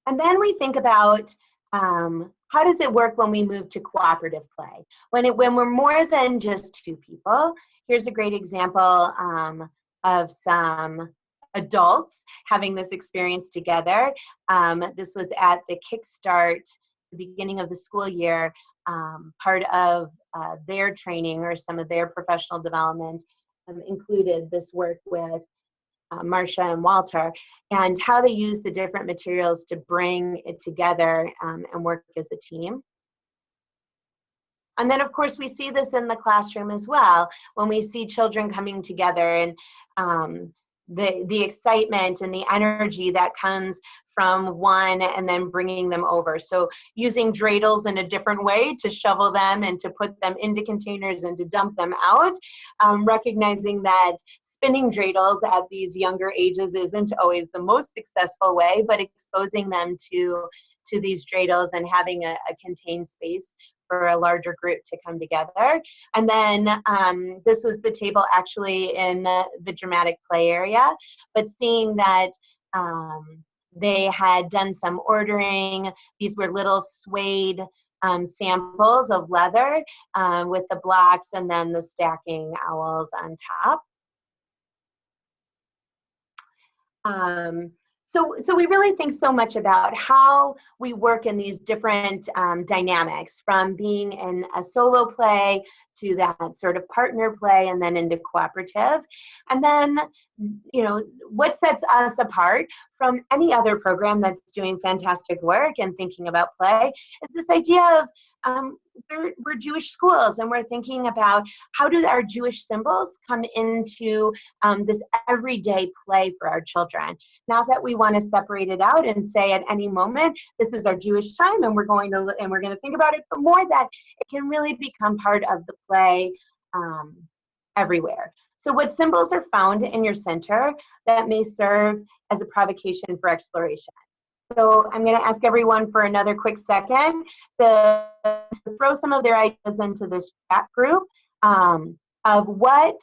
And then we think about how does it work when we move to cooperative play? When we're more than just 2 people. Here's a great example of some adults having this experience together. This was at the Kickstart, the beginning of the school year. Part of their training or some of their professional development included this work with Marcia and Walter, and how they use the different materials to bring it together and work as a team. And then, of course, we see this in the classroom as well, when we see children coming together, and the excitement and the energy that comes from one and then bringing them over. So using dreidels in a different way to shovel them and to put them into containers and to dump them out, recognizing that spinning dreidels at these younger ages isn't always the most successful way, but exposing them to these dreidels and having a contained space for a larger group to come together. And then this was the table actually in the dramatic play area, but seeing that they had done some ordering. These were little suede samples of leather with the blocks and then the stacking owls on top. So we really think so much about how we work in these different dynamics, from being in a solo play to that sort of partner play and then into cooperative. And then, you know, what sets us apart from any other program that's doing fantastic work and thinking about play is this idea of we're Jewish schools, and we're thinking about how do our Jewish symbols come into this everyday play for our children. Not that we want to separate it out and say at any moment this is our Jewish time and we're going to think about it, but more that it can really become part of the play everywhere. So what symbols are found in your center that may serve as a provocation for exploration? So I'm going to ask everyone for another quick second to throw some of their ideas into this chat group of what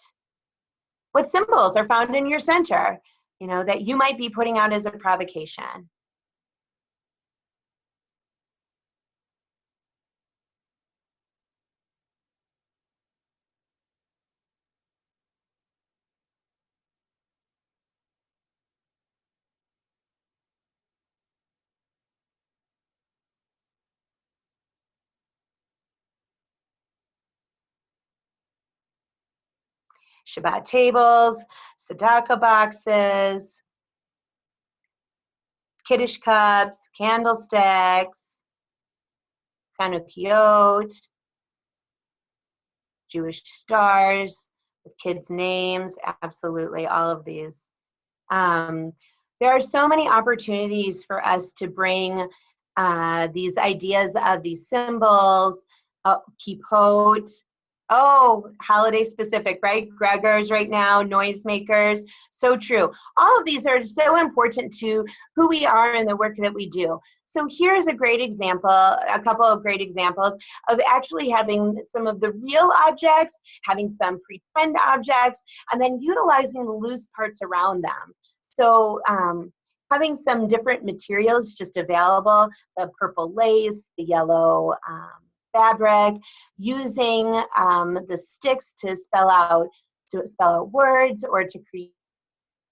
symbols are found in your center, you know, that you might be putting out as a provocation. Shabbat tables, tzedakah boxes, kiddush cups, candlesticks, chanukiot, Jewish stars with kids' names, absolutely, all of these. There are so many opportunities for us to bring these ideas of these symbols, kippot, Oh, holiday specific, right? Greggers right now, noisemakers, so true. All of these are so important to who we are and the work that we do. So here's a great example, a couple of great examples of actually having some of the real objects, having some pretend objects, and then utilizing the loose parts around them. So having some different materials just available, the purple lace, the yellow fabric, using the sticks to spell out words or to create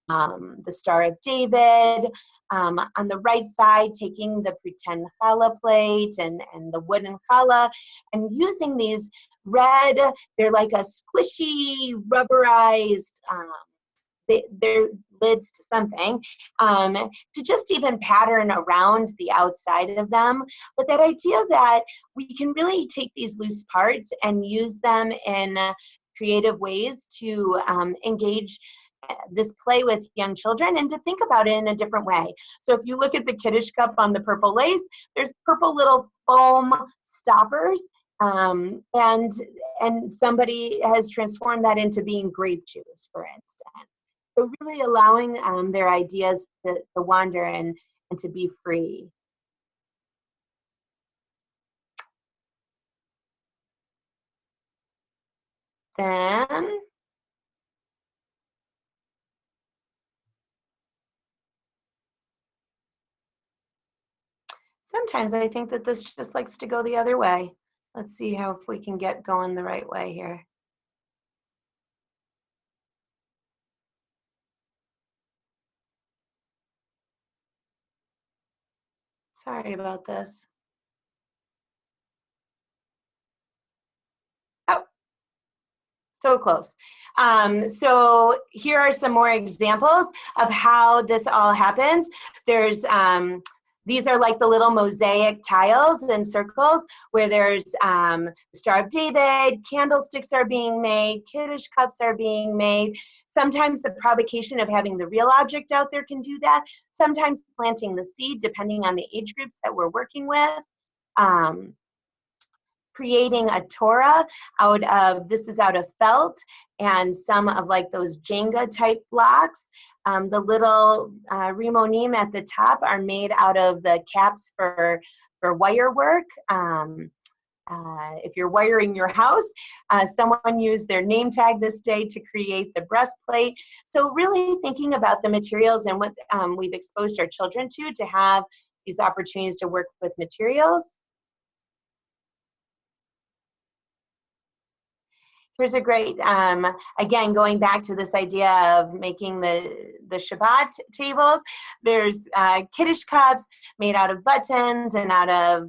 the Star of David. On the right side, taking the pretend challah plate and the wooden challah and using these red, they're like a squishy, rubberized, they're lids to something, to just even pattern around the outside of them. But that idea that we can really take these loose parts and use them in creative ways to engage this play with young children and to think about it in a different way. So if you look at the kiddish cup on the purple lace, there's purple little foam stoppers, and somebody has transformed that into being grape juice, for instance. So really allowing their ideas to wander and to be free. Then sometimes I think that this just likes to go the other way. Let's see how if we can get going the right way here. Sorry about this. Oh, so close. So here are some more examples of how this all happens. There's these are like the little mosaic tiles and circles where there's Star of David, candlesticks are being made, kiddish cups are being made. Sometimes the provocation of having the real object out there can do that. Sometimes planting the seed, depending on the age groups that we're working with. Creating a Torah out of, this is out of felt and some of like those Jenga type blocks. The little rimonim at the top are made out of the caps for wire work. If you're wiring your house, someone used their name tag this day to create the breastplate. So really thinking about the materials and what we've exposed our children to have these opportunities to work with materials. Here's a great, again, going back to this idea of making the Shabbat tables. There's kiddish cups made out of buttons and out of,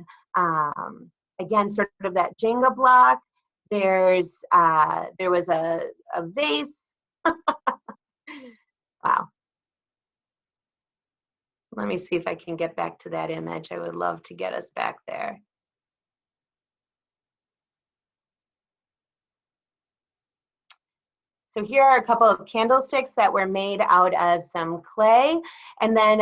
again, sort of that Jenga block. There was a vase. Wow. Let me see if I can get back to that image. I would love to get us back there. So here are a couple of candlesticks that were made out of some clay. And then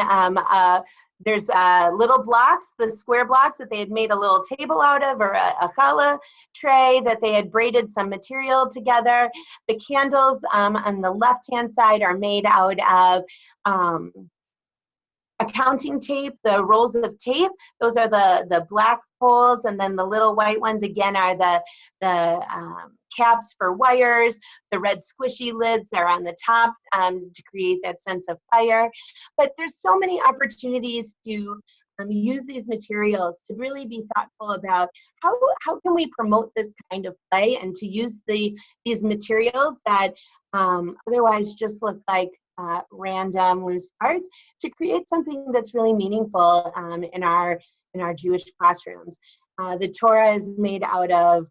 there's little blocks, the square blocks that they had made a little table out of, or a challah tray that they had braided some material together. The candles on the left-hand side are made out of accounting tape, the rolls of tape. Those are the black poles, and then the little white ones again are the caps for wires. The red squishy lids are on the top to create that sense of fire. But there's so many opportunities to use these materials to really be thoughtful about how can we promote this kind of play and to use these materials that otherwise just look like random loose parts to create something that's really meaningful in our Jewish classrooms. The Torah is made out of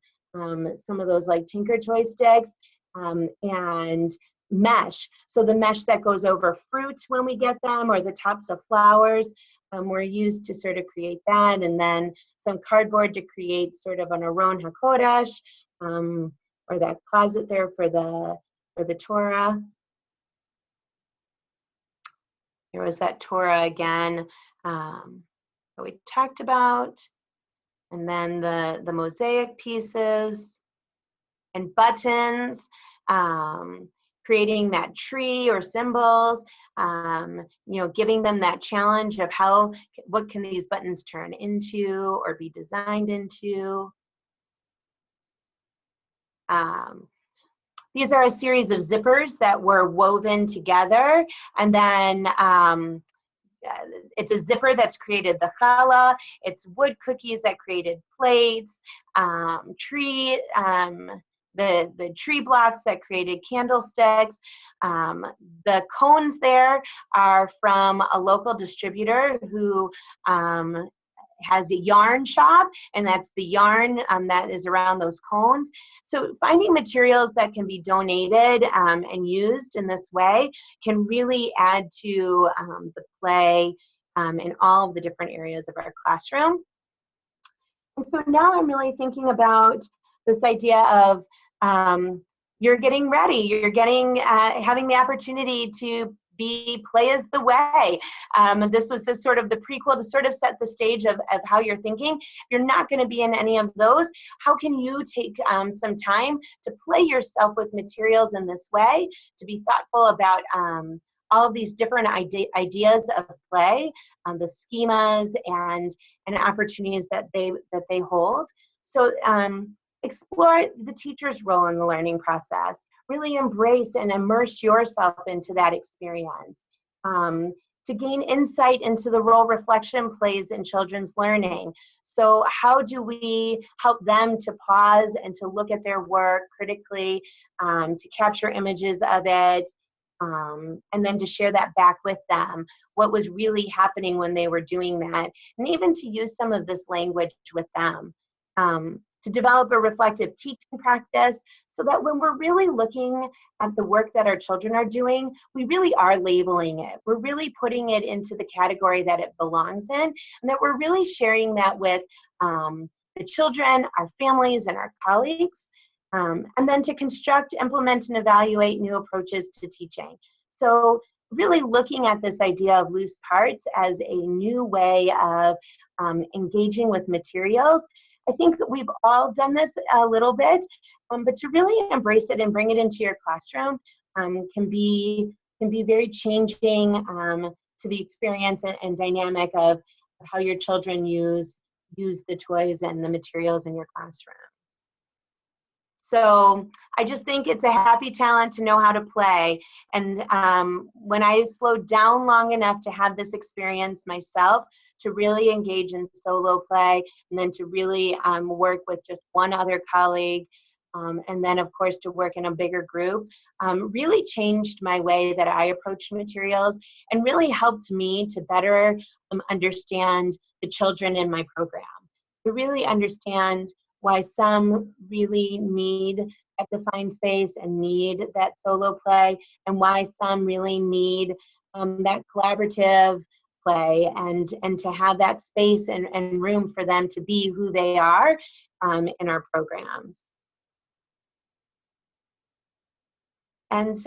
some of those like Tinker Toy sticks and mesh. So the mesh that goes over fruit when we get them, or the tops of flowers, were used to sort of create that, and then some cardboard to create sort of an Aron HaKodesh, or that closet there for the Torah. There was that Torah again that we talked about. And then the mosaic pieces. and buttons, creating that tree or symbols, giving them that challenge of what can these buttons turn into or be designed into. These are a series of zippers that were woven together, and then it's a zipper that's created the challah. It's wood cookies that created plates, the tree blocks that created candlesticks. The cones there are from a local distributor who has a yarn shop, and that's the yarn that is around those cones. So finding materials that can be donated and used in this way can really add to the play in all of the different areas of our classroom. And so now I'm really thinking about this idea of you're getting ready, you're having the opportunity to play is the way. This was sort of the prequel to sort of set the stage of how you're thinking. If you're not going to be in any of those, how can you take some time to play yourself with materials in this way, to be thoughtful about all of these different ideas of play, the schemas and opportunities that they hold. So explore the teacher's role in the learning process. Really embrace and immerse yourself into that experience. To gain insight into the role reflection plays in children's learning. So how do we help them to pause and to look at their work critically, to capture images of it, and then to share that back with them, what was really happening when they were doing that, and even to use some of this language with them. To develop a reflective teaching practice so that when we're really looking at the work that our children are doing, we really are labeling it. We're really putting it into the category that it belongs in, and that we're really sharing that with the children, our families, and our colleagues, and then to construct, implement, and evaluate new approaches to teaching. So really looking at this idea of loose parts as a new way of engaging with materials. I think that we've all done this a little bit, but to really embrace it and bring it into your classroom can be very changing to the experience and dynamic of how your children use the toys and the materials in your classroom. So I just think it's a happy talent to know how to play. And when I slowed down long enough to have this experience myself, to really engage in solo play, and then to really work with just one other colleague, and then of course to work in a bigger group, really changed my way that I approach materials and really helped me to better understand the children in my program, to really understand why some really need a defined space and need that solo play, and why some really need that collaborative play, and to have that space and room for them to be who they are in our programs. And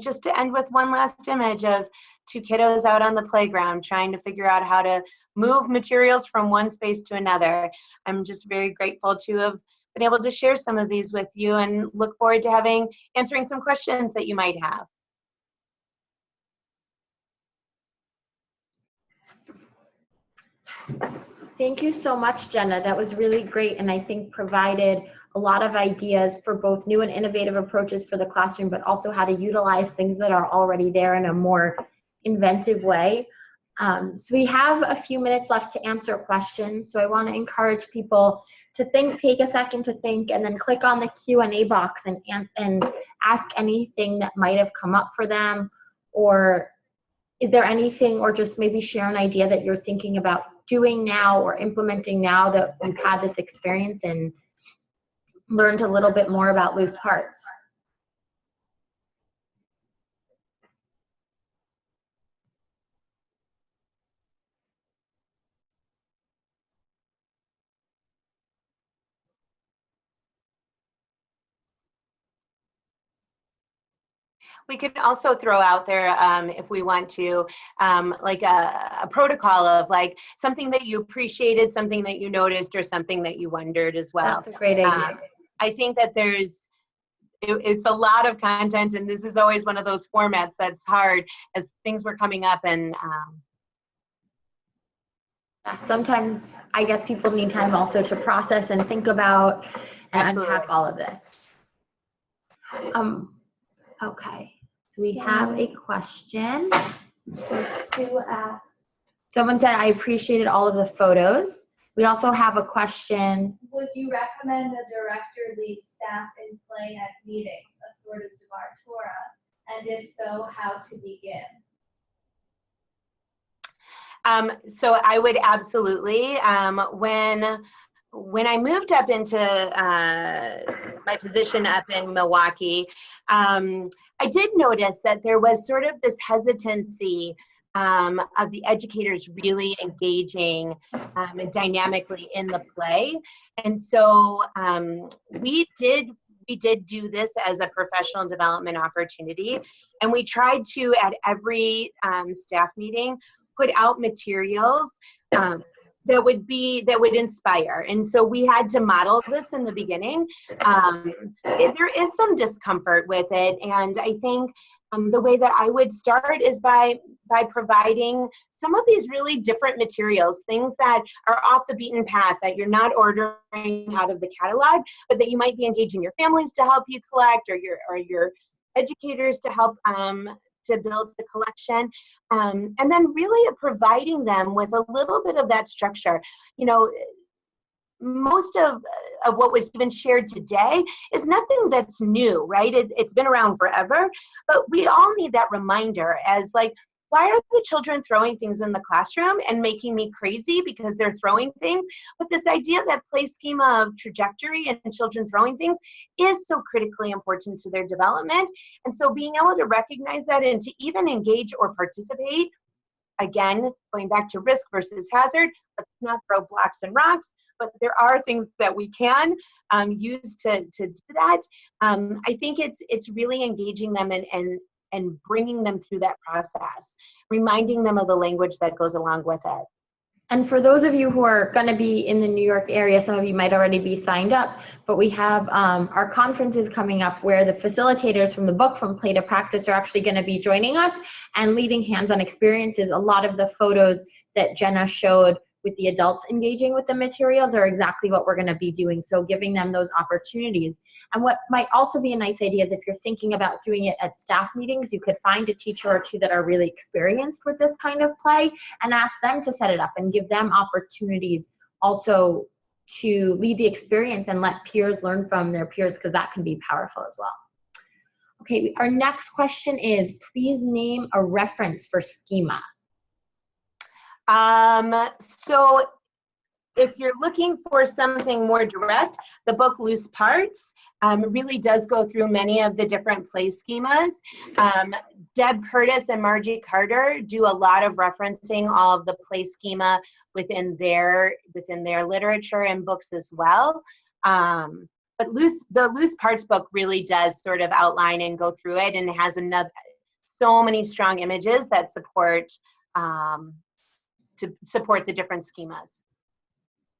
just to end with one last image of two kiddos out on the playground trying to figure out how to move materials from one space to another. I'm just very grateful to have been able to share some of these with you, and look forward to answering some questions that you might have. Thank you so much, Jenna. That was really great, and I think provided a lot of ideas for both new and innovative approaches for the classroom, but also how to utilize things that are already there in a more inventive way. So we have a few minutes left to answer questions. So I want to encourage people to take a second to think, and then click on the Q&A box and ask anything that might have come up for them, or is there anything, or just maybe share an idea that you're thinking about doing now or implementing now that you've had this experience and learned a little bit more about loose parts. We could also throw out there, if we want to, like a protocol of like something that you appreciated, something that you noticed, or something that you wondered as well. That's a great idea. I think that there's it's a lot of content, and this is always one of those formats that's hard as things were coming up. And sometimes I guess people need time also to process and think about and Absolutely. unpack all of this. Okay, so we have a question. So Sue asked, Someone said, I appreciated all of the photos. We also have a question. would you recommend a director lead staff in play at meetings, a sort of demartora? And if so, how to begin? So I would absolutely, when I moved up into my position up in Milwaukee, I did notice that there was sort of this hesitancy of the educators really engaging dynamically in the play. And so we did do this as a professional development opportunity. And we tried to, at every staff meeting, put out materials that would inspire. And so we had to model this in the beginning. There is some discomfort with it. And I think the way that I would start is by providing some of these really different materials, things that are off the beaten path, that you're not ordering out of the catalog, but that you might be engaging your families to help you collect, or your educators to help to build the collection, and then really providing them with a little bit of that structure. You know, most of what was even shared today is nothing that's new, right? It's been around forever, but we all need that reminder as like, why are the children throwing things in the classroom and making me crazy because they're throwing things? But this idea that play schema of trajectory and children throwing things is so critically important to their development. And so being able to recognize that and to even engage or participate, again, going back to risk versus hazard, let's not throw blocks and rocks, but there are things that we can use to do that. I think it's really engaging them and bringing them through that process, reminding them of the language that goes along with it. And for those of you who are going to be in the New York area, some of you might already be signed up, but we have our conferences coming up where the facilitators from the book From Play to Practice are actually going to be joining us and leading hands-on experiences. A lot of the photos that Jenna showed with the adults engaging with the materials are exactly what we're going to be doing. So giving them those opportunities. And what might also be a nice idea is if you're thinking about doing it at staff meetings, you could find a teacher or two that are really experienced with this kind of play and ask them to set it up and give them opportunities also to lead the experience and let peers learn from their peers, because that can be powerful as well. Okay, our next question is, please name a reference for schema. So if you're looking for something more direct, the book Loose Parts really does go through many of the different play schemas. Deb Curtis and Margie Carter do a lot of referencing all of the play schema within their literature and books as well. But the Loose Parts book really does sort of outline and go through it, and it has so many strong images that support the different schemas.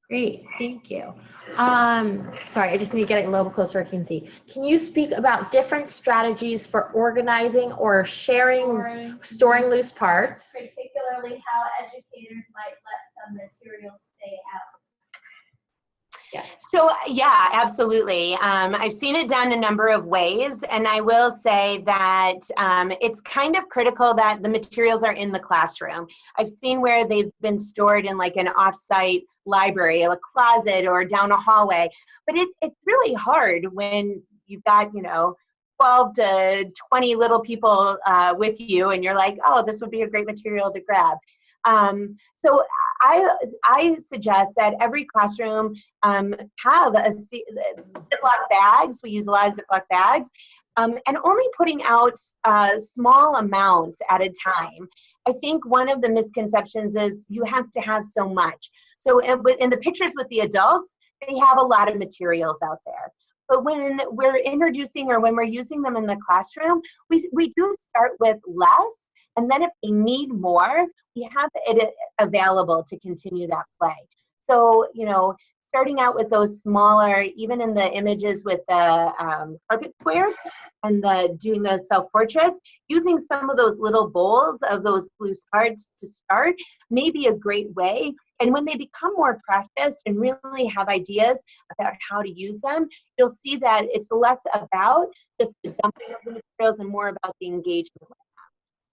Great, thank you. Sorry, I just need to get it a little closer so I can see. Can you speak about different strategies for organizing or sharing, storing loose parts? Particularly how educators might let some materials stay out. Yes. So yeah, absolutely. I've seen it done a number of ways, and I will say that it's kind of critical that the materials are in the classroom. I've seen where they've been stored in like an off-site library, a closet, or down a hallway, but it's really hard when you've got 12 to 20 little people with you, and you're like, oh, this would be a great material to grab. So I suggest that every classroom have a Ziploc bags. We use a lot of Ziploc bags, and only putting out small amounts at a time. I think one of the misconceptions is you have to have so much. So in the pictures with the adults, they have a lot of materials out there. But when we're introducing or when we're using them in the classroom, we do start with less. And then if they need more, we have it available to continue that play. So, starting out with those smaller, even in the images with the carpet squares and doing the self-portraits, using some of those little bowls of those loose parts to start may be a great way. And when they become more practiced and really have ideas about how to use them, you'll see that it's less about just the dumping of the materials and more about the engagement.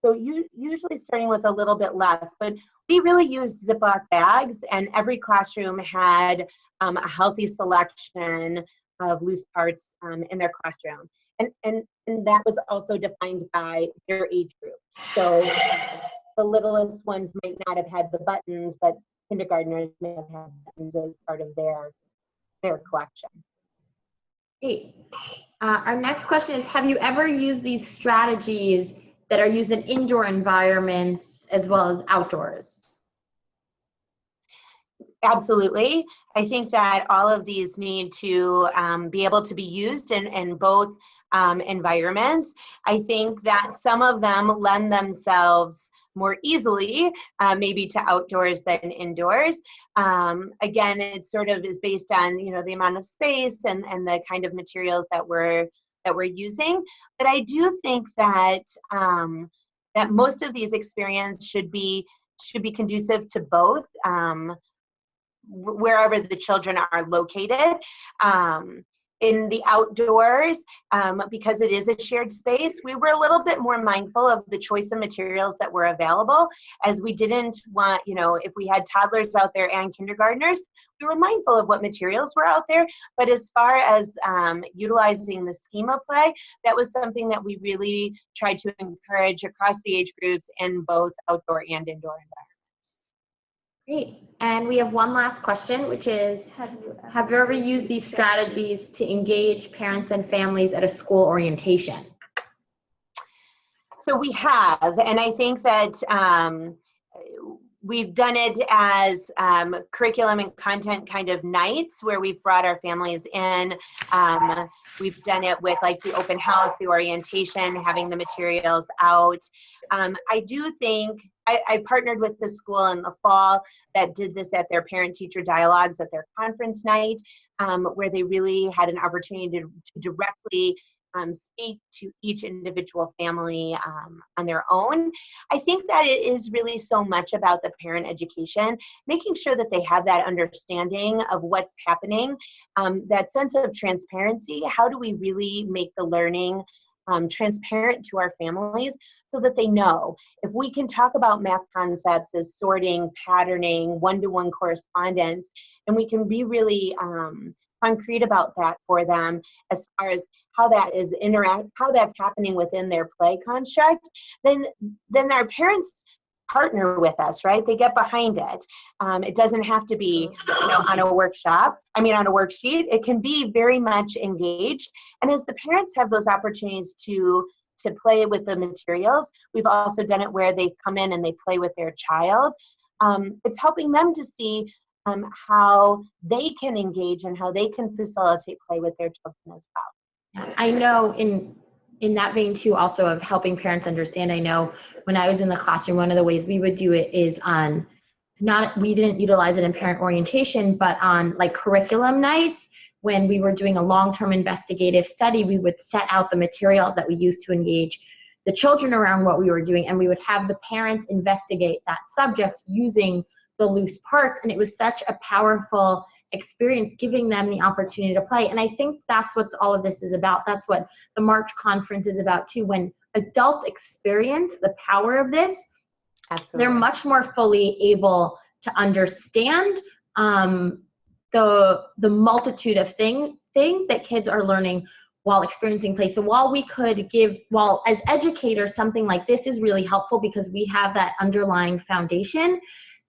So usually starting with a little bit less, but we really used Ziploc bags, and every classroom had a healthy selection of loose parts in their classroom. And that was also defined by their age group. So the littlest ones might not have had the buttons, but kindergartners may have had buttons as part of their collection. Great. Our next question is, have you ever used these strategies that are used in indoor environments as well as outdoors? Absolutely. I think that all of these need to be able to be used in both environments. I think that some of them lend themselves more easily maybe to outdoors than indoors. Again, it sort of is based on, you know, the amount of space and the kind of materials that we're using. But I do think that that most of these experiences should be conducive to both, wherever the children are located. In the outdoors, because it is a shared space, we were a little bit more mindful of the choice of materials that were available, as we didn't want, you know, if we had toddlers out there and kindergartners, we were mindful of what materials were out there. But as far as utilizing the schema play, that was something that we really tried to encourage across the age groups in both outdoor and indoor environments. Great. And we have one last question, which is, have you ever used these strategies to engage parents and families at a school orientation? So we have, and I think that we've done it as curriculum and content kind of nights where we've brought our families in. We've done it with like the open house, the orientation, having the materials out. I do think I partnered with the school in the fall that did this at their parent-teacher dialogues at their conference night, where they really had an opportunity to directly speak to each individual family on their own. I think that it is really so much about the parent education, making sure that they have that understanding of what's happening, that sense of transparency. How do we really make the learning transparent to our families so that they know? If we can talk about math concepts as sorting, patterning, one-to-one correspondence, and we can be really concrete about that for them as far as how that is how that's happening within their play construct, then our parents partner with us, right? They get behind it. It doesn't have to be, you know, on a workshop. I mean, on a worksheet. It can be very much engaged. And as the parents have those opportunities to play with the materials, we've also done it where they come in and they play with their child. It's helping them to see how they can engage and how they can facilitate play with their children as well. I know in that vein too, also of helping parents understand, I know when I was in the classroom, one of the ways we would do it is we didn't utilize it in parent orientation, but on like curriculum nights, when we were doing a long-term investigative study, we would set out the materials that we used to engage the children around what we were doing, and we would have the parents investigate that subject using the loose parts, and it was such a powerful experience, giving them the opportunity to play. And I think that's what all of this is about. That's what the March conference is about too. When adults experience the power of this, absolutely, they're much more fully able to understand the multitude of things that kids are learning while experiencing play. So while we could as educators, something like this is really helpful because we have that underlying foundation,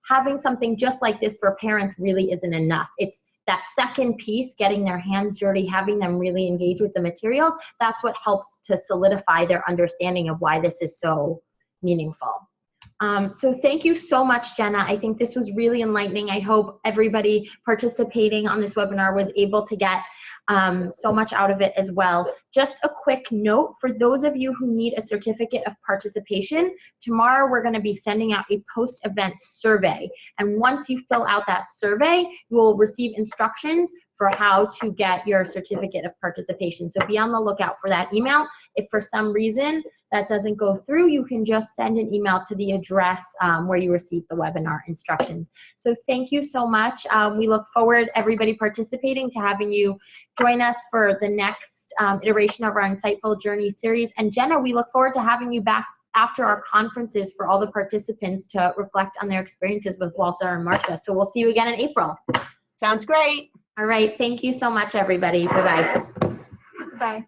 having something just like this for parents really isn't enough. It's that second piece, getting their hands dirty, having them really engage with the materials. That's what helps to solidify their understanding of why this is so meaningful. So thank you so much, Jenna. I think this was really enlightening. I hope everybody participating on this webinar was able to get so much out of it as well. Just a quick note for those of you who need a certificate of participation, tomorrow we're going to be sending out a post-event survey. And once you fill out that survey, you will receive instructions for how to get your certificate of participation. So be on the lookout for that email. If for some reason that doesn't go through, you can just send an email to the address where you received the webinar instructions. So thank you so much. We look forward, everybody participating, to having you join us for the next iteration of our Insightful Journey series. And Jenna, we look forward to having you back after our conferences for all the participants to reflect on their experiences with Walter and Marcia. So we'll see you again in April. Sounds great. All right. Thank you so much, everybody. Bye-bye. Bye.